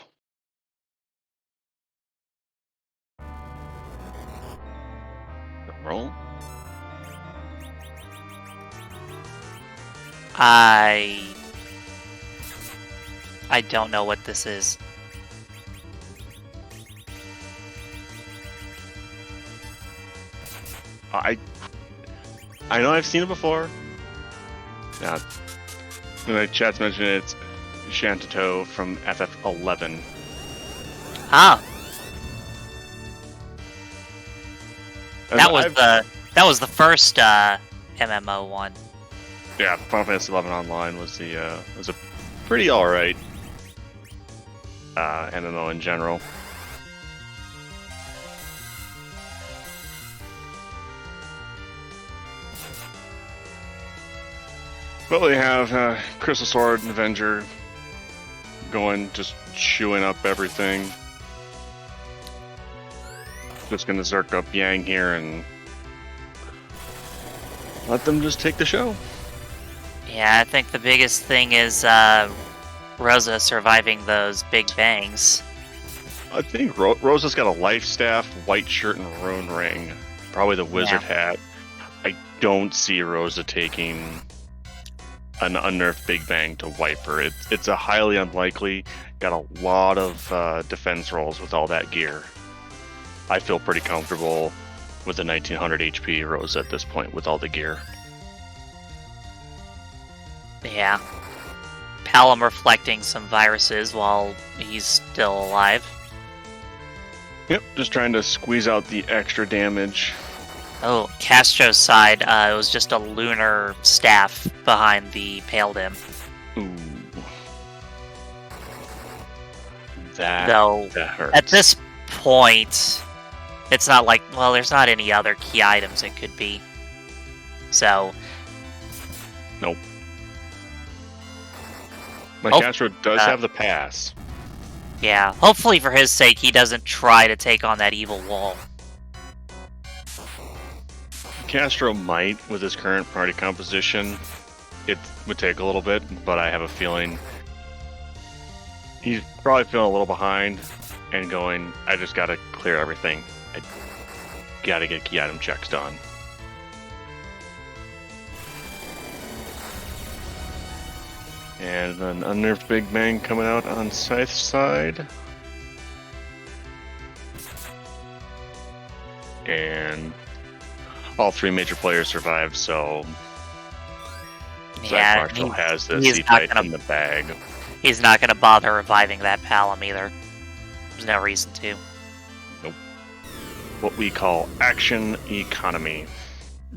Roll. I don't know what this is. I know I've seen it before. Yeah. My chat's mentioned it's Shantato from FF11. Ah, And that was the first MMO one. Yeah, Final Fantasy XI Online was a pretty alright MMO in general. Well, we have Crystal Sword and Avenger going, just chewing up everything. Just gonna zerk up Yang here and let them just take the show. Yeah, I think the biggest thing is Rosa surviving those big bangs. I think Rosa's got a life staff, white shirt, and rune ring. Probably the wizard hat. I don't see Rosa taking an unnerfed Big Bang to wipe her. It's a highly unlikely. Got a lot of defense rolls with all that gear. I feel pretty comfortable with the 1900 HP Rosa at this point with all the gear. Yeah. Palom reflecting some viruses while he's still alive. Yep, just trying to squeeze out the extra damage. Oh, Castro's side, it was just a lunar staff behind the Paladin. Ooh. That hurts. At this point, it's not like, well, there's not any other key items it could be. So... Nope. My Castro does have the pass. Yeah, hopefully for his sake he doesn't try to take on that evil wall. Castro might, with his current party composition. It would take a little bit, but I have a feeling he's probably feeling a little behind and going, I just gotta clear everything. I gotta get key item checks done. And an unnerved Big Bang coming out on Scythe's side. And all three major players survived, so ScytheMarshall has the C-type in the bag. He's not going to bother reviving that Palom either. There's no reason to. Nope. What we call action economy.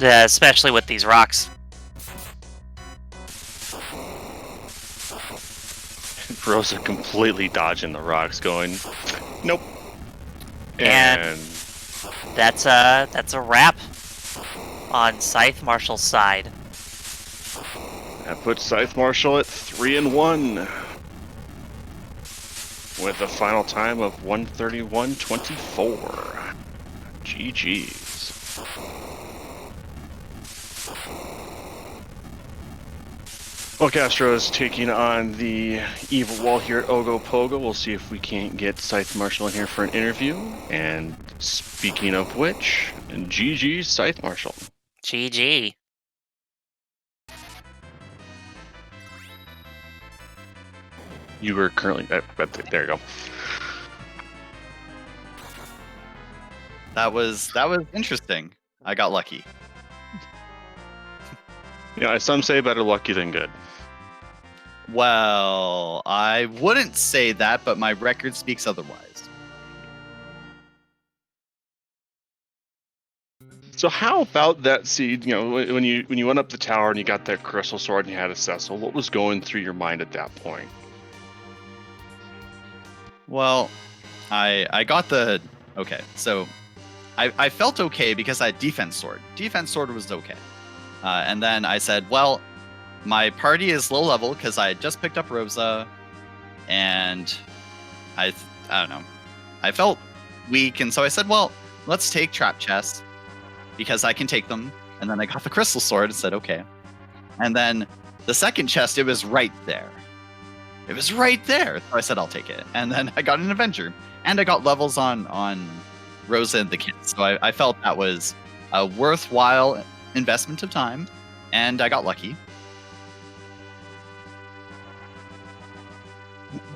Especially with these rocks. Rosa completely dodging the rocks, going, nope. And That's a wrap on ScytheMarshall's side. That puts ScytheMarshall at 3-1 with a final time of 1:31:24. GG's. Well, Castro is taking on the evil wall here at Ogopogo. We'll see if we can't get ScytheMarshall in here for an interview. And speaking of which, GG ScytheMarshall. GG. You were currently there you go. That was interesting. I got lucky. Yeah, some say better lucky than good. Well, I wouldn't say that, but my record speaks otherwise. So how about that seed? You know, when you went up the tower and you got that crystal sword and you had a Cecil, what was going through your mind at that point? Well, I got the okay. So I felt okay because I had defense sword. Defense sword was okay, and then I said, well, my party is low level because I had just picked up Rosa, and I don't know. I felt weak, and so I said, well, let's take trap chests because I can take them. And then I got the crystal sword and said, okay. And then the second chest, it was right there. It was right there. So I said, I'll take it. And then I got an Avenger, and I got levels on Rosa and the kids. So I felt that was a worthwhile investment of time, and I got lucky.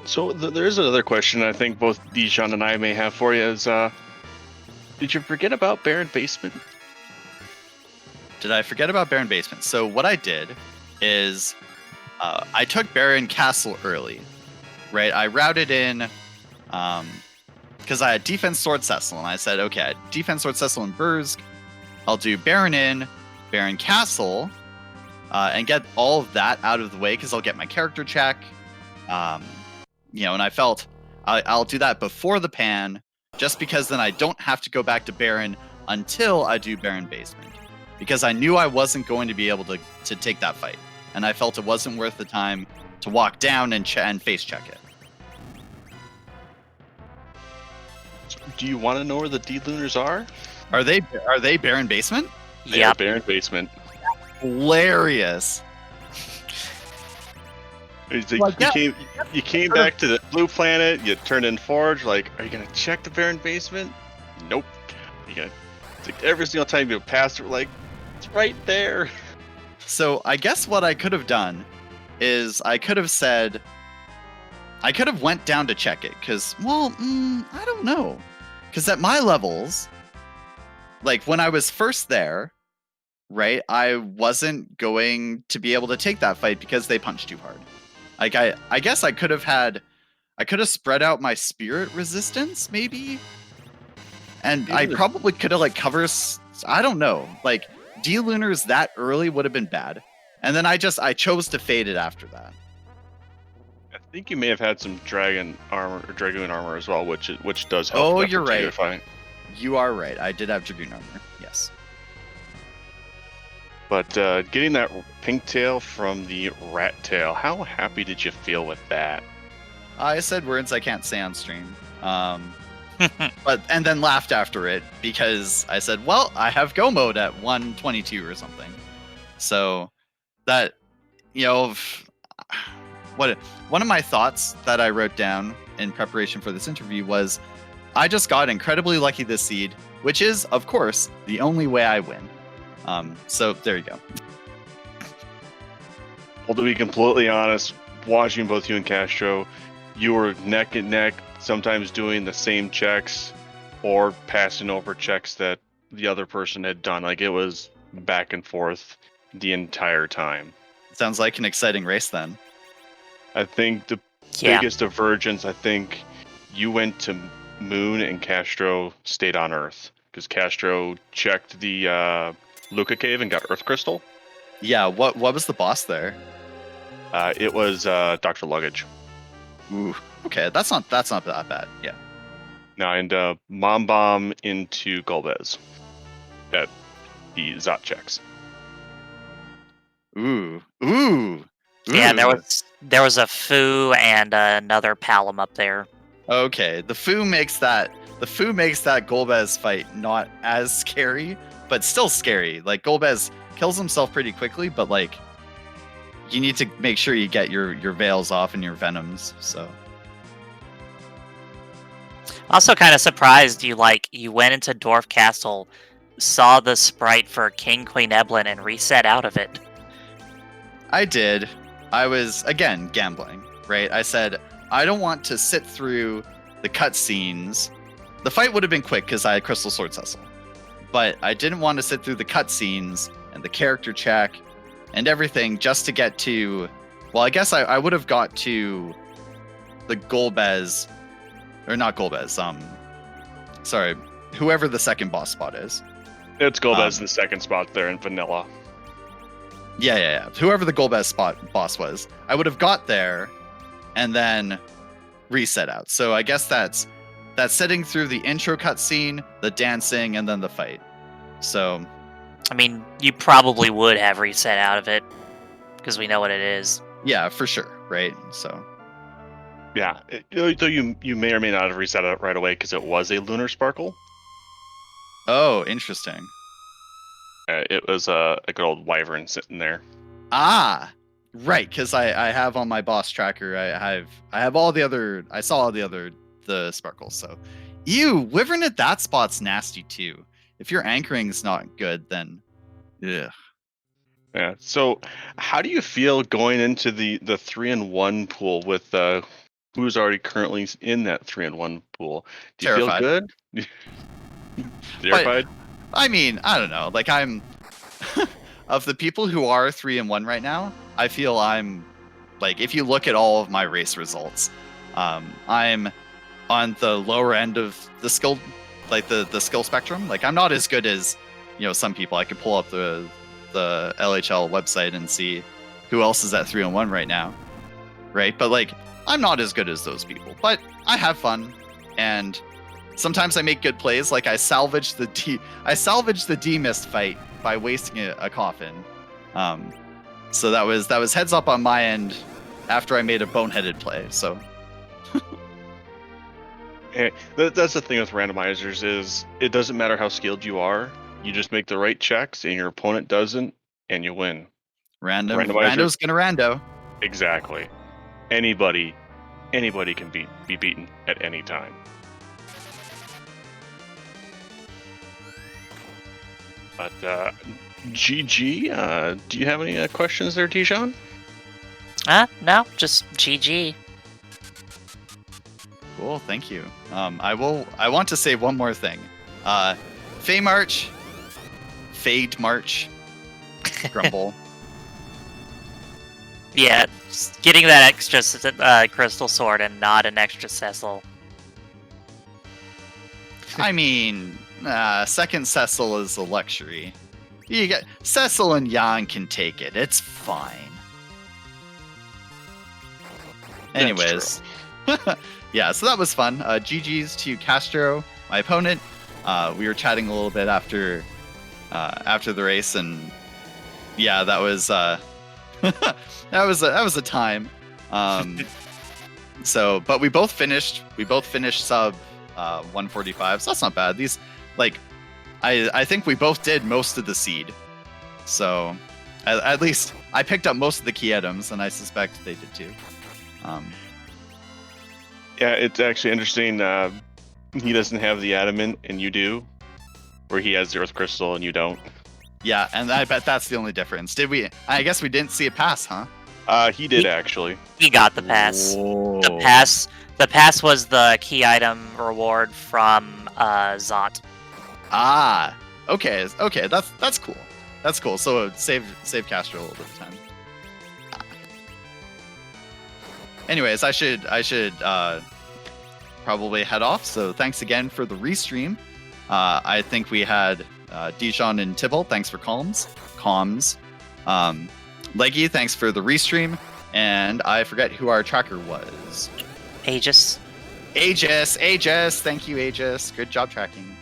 So there's another question I think both Dijon and I may have for you is, did you forget about Baron Basement? Did I forget about Baron Basement? So what I did is I took Baron Castle early, right? I routed in because I had Defense Sword Cecil, and I said, okay, Defense Sword Cecil and Bursk. I'll do Baron in, Baron Castle, and get all of that out of the way because I'll get my character check. And I felt I'll do that before the pan, just because then I don't have to go back to Baron until I do Baron Basement, because I knew I wasn't going to be able to take that fight, and I felt it wasn't worth the time to walk down and face check it. Do you want to know where the D-Lunars are? Are they Baron Basement? Yeah, Baron Basement. Hilarious. You came back to the blue planet, you turned in Forge, like, are you going to check the Baron Basement? Nope. It's like every single time you pass it, like, it's right there. So I guess what I could have done is I could have went down to check it, because, I don't know. Because at my levels, like, when I was first there, right, I wasn't going to be able to take that fight because they punched too hard. Like, I guess I could have spread out my spirit resistance, maybe? And I probably could have, like, I don't know. Like, D-Lunars that early would have been bad. And then I chose to fade it after that. I think you may have had some dragoon armor as well, which does help. Oh, you're right. You are right. I did have dragoon armor. Yes. But getting that pink tail from the rat tail, how happy did you feel with that? I said words I can't say on stream. And then laughed after it because I said, well, I have go mode at 122 or something. So that, one of my thoughts that I wrote down in preparation for this interview was, I just got incredibly lucky this seed, which is, of course, the only way I win. So there you go. Well, to be completely honest, watching both you and Castro, you were neck and neck, sometimes doing the same checks or passing over checks that the other person had done. Like, it was back and forth the entire time. Sounds like an exciting race then. I think the biggest divergence, you went to Moon and Castro stayed on Earth, because Castro checked the Luca Cave and got Earth Crystal. Yeah, what was the boss there? It was Dr. Luggage. Ooh, okay, that's not that bad. Yeah. Now, and Mom Bomb into Golbez. At the Zot checks. Ooh. Yeah, there was a Foo and another Palom up there. Okay, the Foo makes that Golbez fight not as scary, but still scary. Like Golbez kills himself pretty quickly, but like you need to make sure you get your veils off and your venoms. So Also, kind of surprised you went into Dwarf Castle, saw the sprite for King Queen Evelyn, and reset out of it. I did. I was again gambling, right? I said I don't want to sit through the cutscenes. The fight would have been quick because I had Crystal Sword Cecil, but I didn't want to sit through the cutscenes and the character check and everything just to get to. Well, I guess I would have got to the Golbez, or not Golbez. Sorry, whoever the second boss spot is. It's Golbez in the second spot there in Vanilla. Yeah. Whoever the Golbez boss was, I would have got there, and then reset out. So I guess that's sitting through the intro cutscene, the dancing, and then the fight. So, I mean, you probably would have reset out of it because we know what it is. Yeah, for sure, right? So, yeah, though you may or may not have reset it right away because it was a Lunar Sparkle. Oh, interesting. It was a good old wyvern sitting there. Ah, right, because I have on my boss tracker. I have all the other. I saw all the sparkles. So, ew, wyvern at that spot's nasty too. If your anchoring's not good, then, ugh. Yeah. So, how do you feel going into the 3-in-1 pool with who's already currently in that 3-in-1 pool? Do you Terrified. feel good? Terrified? I mean, I don't know. Like I'm of the people who are 3-in-1 right now, I feel I'm like if you look at all of my race results, I'm on the lower end of the skill, like the skill spectrum. Like I'm not as good as some people. I could pull up the LHL website and see who else is at 3-in-1 right now, right? But like I'm not as good as those people. But I have fun, and sometimes I make good plays. Like I salvaged the D-Mist fight by wasting a coffin. So that was heads up on my end after I made a boneheaded play. So that's the thing with randomizers is it doesn't matter how skilled you are. You just make the right checks and your opponent doesn't, and you win. Rando's gonna rando. Exactly. Anybody can be beaten at any time. But GG, do you have any questions there, Tijan? No, just GG. Cool, thank you. I want to say one more thing. Fade March, Grumble. Yeah, getting that extra crystal sword and not an extra Cecil. I mean, second Cecil is a luxury. You get Cecil and Jan can take it. It's fine. Anyways, yeah, so that was fun. GG's to Castro, my opponent. We were chatting a little bit after the race, and yeah, that was that was a time. So, but we both finished sub 145, so that's not bad. These, like, I think we both did most of the seed, so at least I picked up most of the key items, and I suspect they did too. Yeah, it's actually interesting. He doesn't have the adamant, and you do, where he has the earth crystal and you don't. Yeah, and I bet that's the only difference. Did we? I guess we didn't see a pass, huh? He did actually. He got the pass. Whoa. The pass was the key item reward from Zot. Ah, okay, that's cool. That's cool. So save Castro a little bit of time. Anyways, I should probably head off. So thanks again for the restream. I think we had Dijon and Tybalt. Thanks for comms. Leggy, thanks for the restream. And I forget who our tracker was. Aegis. Aegis, thank you, Aegis. Good job tracking.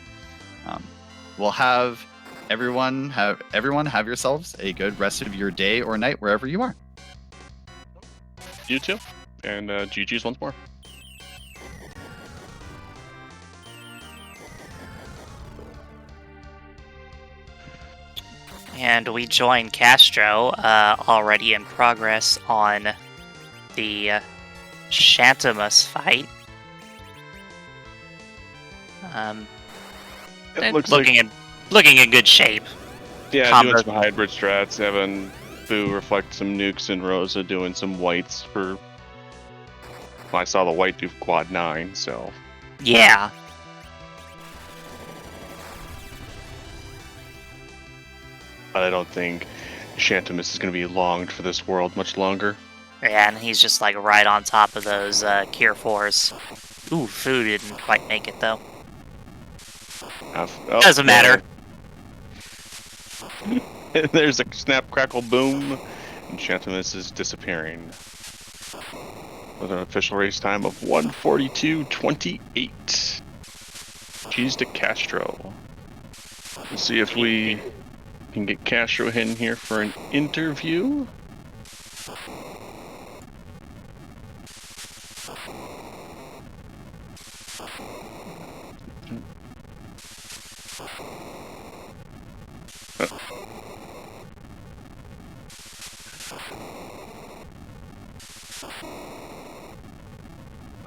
We'll have everyone have yourselves a good rest of your day or night wherever you are. You too. And GG's once more. And we join Castro, already in progress on the Shantamus fight. It looks looking in good shape. Yeah, Combo. doing some hybrid strats, having Boo reflect some nukes and Rosa doing some whites for... Well, I saw the white do quad 9, so... Yeah. But I don't think Shantamus is going to be longed for this world much longer. Yeah, and he's just like right on top of those Kier 4s. Ooh, Fu didn't quite make it though. Doesn't matter. There's a snap, crackle, boom, and Shantamus is disappearing. With an official race time of 1:42.28. Cheese to Castro. Let's see if we can get Castro in here for an interview.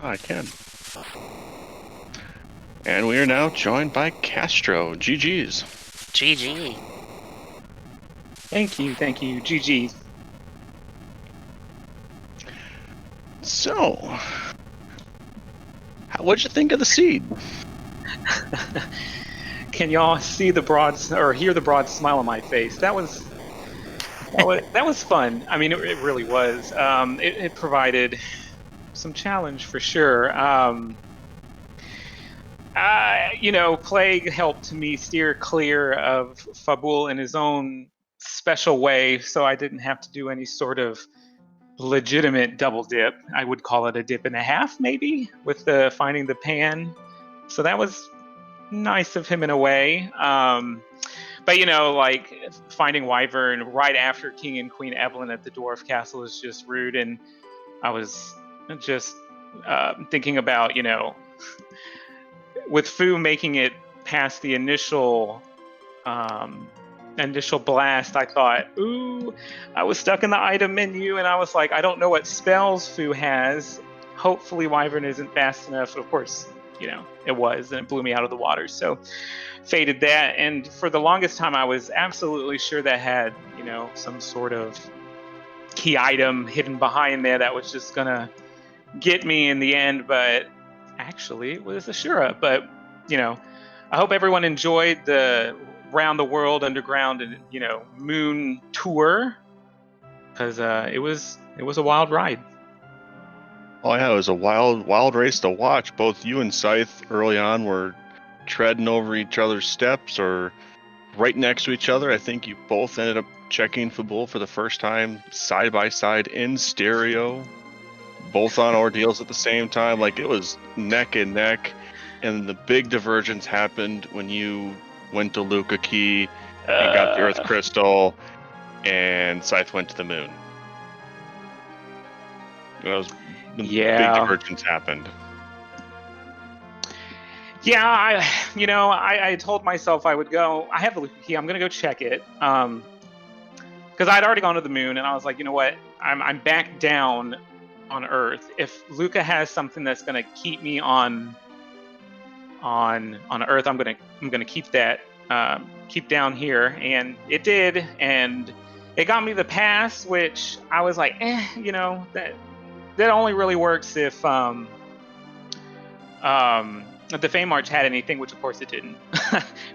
I can. And we are now joined by Castro. GG's. GG. Thank you, GG. So, what'd you think of the seed? Can y'all see the broad or hear the broad smile on my face? That was fun. I mean, it really was. It provided some challenge for sure. Plague helped me steer clear of Fabul in his own special way, so I didn't have to do any sort of legitimate double dip. I would call it a dip and a half, maybe, with the finding the pan. So that was nice of him in a way. But like finding Wyvern right after King and Queen Evelyn at the Dwarf Castle is just rude. And I was just thinking about, with Fu making it past the initial blast, I thought, ooh, I was stuck in the item menu and I was like, I don't know what spells Fu has. Hopefully Wyvern isn't fast enough. Of course, it was, and it blew me out of the water. So faded that. And for the longest time, I was absolutely sure that had, some sort of key item hidden behind there that was just gonna get me in the end. But actually, it was Ashura. But, I hope everyone enjoyed the round the world underground and moon tour, because it was a wild ride. Oh yeah, it was a wild race to watch. Both you and Scythe early on were treading over each other's steps or right next to each other. I think you both ended up checking Fabul for the first time side by side in stereo, both on ordeals at the same time. Like, it was neck and neck. And the big divergence happened when you went to Luca Key and got the Earth Crystal, and Scythe went to the moon. Big divergence happened. Yeah, I told myself I would go. I have the Luca Key. I'm gonna go check it. Because I'd already gone to the moon, and I was like, you know what? I'm back down on Earth. If Luca has something that's gonna keep me on Earth, I'm gonna keep that keep down here, and it did, and it got me the pass, which I was like, that only really works if the Fame March had anything, which of course it didn't.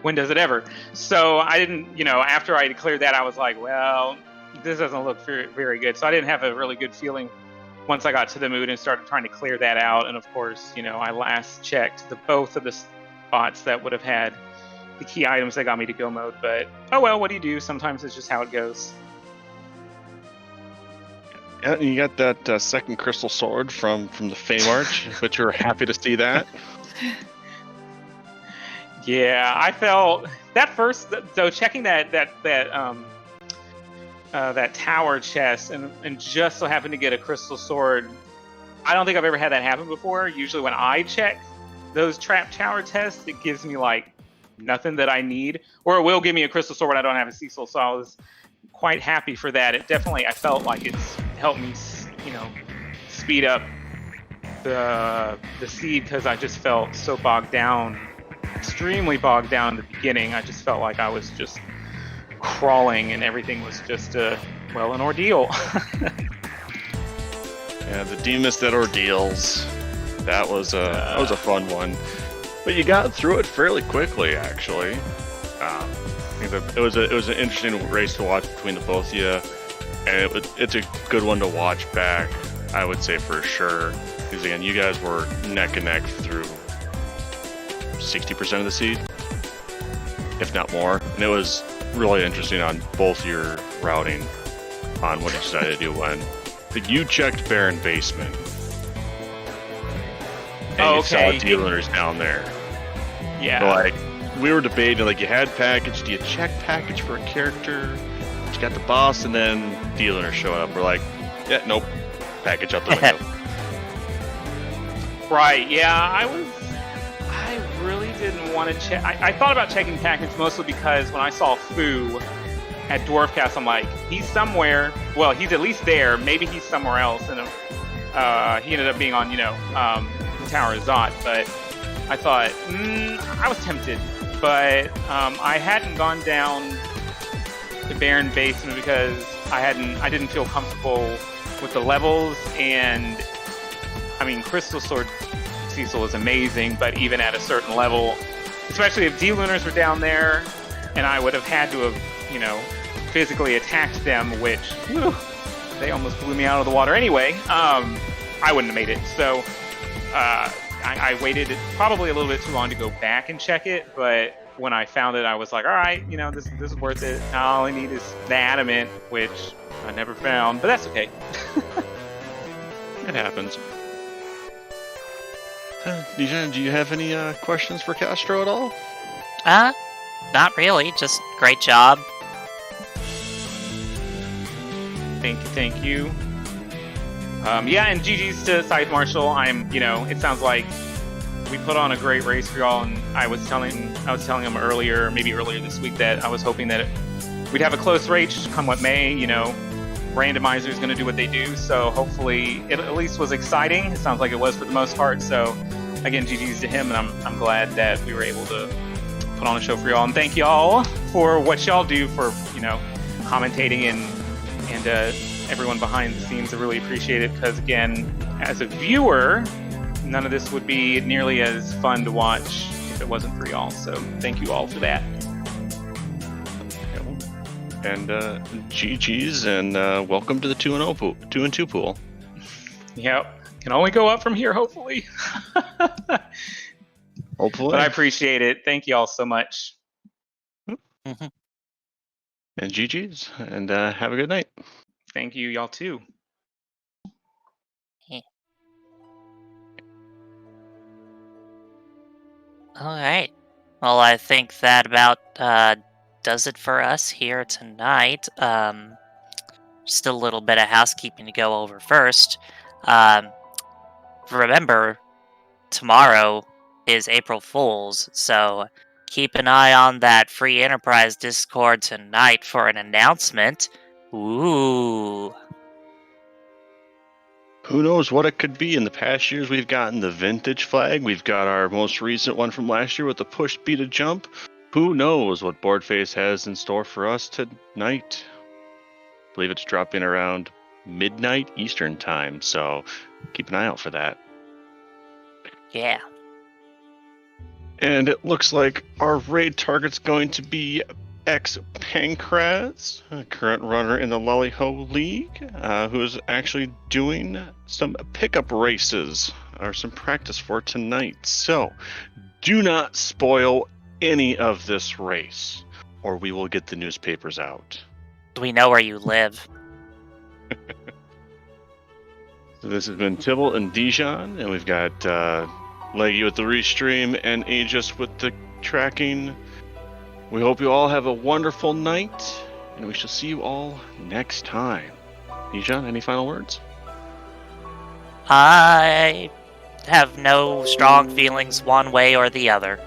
When does it ever? So I didn't, after I declared that, I was like, well, this doesn't look very, very good. So I didn't have a really good feeling once I got to the moon and started trying to clear that out. And of course, I last checked both of the spots that would have had the key items that got me to go mode. But oh well, what do you do? Sometimes it's just how it goes. Yeah, and you got that second crystal sword from the FF4FE, but you're happy to see that. Yeah, I felt that first. So checking that tower chest and just so happened to get a crystal sword. I don't think I've ever had that happen before. Usually when I check those trap tower tests, it gives me like nothing that I need, or it will give me a crystal sword when I don't have a Cecil. So I was quite happy for that. It definitely, I felt like it's helped me, speed up the seed because I just felt so bogged down, extremely bogged down in the beginning. I just felt like I was just crawling and everything was just an ordeal. Yeah, the Demas that ordeals. That was a fun one, but you got through it fairly quickly, actually. I think that it was an interesting race to watch between the both of you, and it's a good one to watch back. I would say for sure, because again, you guys were neck and neck through 60% of the seed, if not more, and it was really interesting on both your routing on what you decided to do when. But you checked Baron Basement. And you saw dealers down there. Yeah. So, like, we were debating, like, you had package, do you check package for a character? You got the boss, and then dealers showed up. We're like, yeah, nope. Package out the window. Right, yeah, I really didn't want to check. I thought about checking package mostly because when I saw Fu at Dwarf Cast, I'm like, he's somewhere. Well, he's at least there. Maybe he's somewhere else. And he ended up being on, Tower of Zot. But I thought, I was tempted. But I hadn't gone down the Baron Basement because I didn't feel comfortable with the levels. And I mean, Crystal Sword Cecil is amazing, but even at a certain level, especially if D-Lunars were down there, and I would have had to have, physically attacked them, which, they almost blew me out of the water anyway, I wouldn't have made it. So I waited probably a little bit too long to go back and check it, but when I found it, I was like, all right, this is worth it. All I need is the adamant, which I never found, but that's okay. It happens. Dijon, do you have any questions for Castro at all? Not really. Just great job. Thank you. Yeah, and GG's to ScytheMarshall. It sounds like we put on a great race for y'all, and I was telling him earlier, maybe earlier this week, that I was hoping that we'd have a close race come what may. Randomizer is going to do what they do, so hopefully it at least was exciting. It sounds like it was for the most part. So again, GG's to him, and I'm glad that we were able to put on a show for y'all. And thank y'all for what y'all do for commentating and everyone behind the scenes. I really appreciate it because again, as a viewer, none of this would be nearly as fun to watch if it wasn't for y'all. So thank you all for that. And GG's, and welcome to the 2-2 pool. Yep, can only go up from here, hopefully. Hopefully. But I appreciate it. Thank you all so much. Mm-hmm. And GG's, and have a good night. Thank you, y'all too. All right. Well, I think that about does it for us here tonight. Just a little bit of housekeeping to go over first. Remember, tomorrow is April Fool's, so keep an eye on that Free Enterprise Discord tonight for an announcement. Ooh. Who knows what it could be? In the past years, we've gotten the vintage flag. We've got our most recent one from last year with the push speed to jump. Who knows what Boardface has in store for us tonight? I believe it's dropping around midnight Eastern time, so keep an eye out for that. Yeah. And it looks like our raid target's going to be Pancraz, a current runner in the Lali-Ho League, who is actually doing some pickup races or some practice for tonight. So do not spoil any of this race, or we will get the newspapers out. We know where you live. So this has been Tibble and Dijon, and we've got Leggy with the restream and Aegis with the tracking. We hope you all have a wonderful night, and we shall see you all next time. Dijon, any final words? I have no strong feelings one way or the other.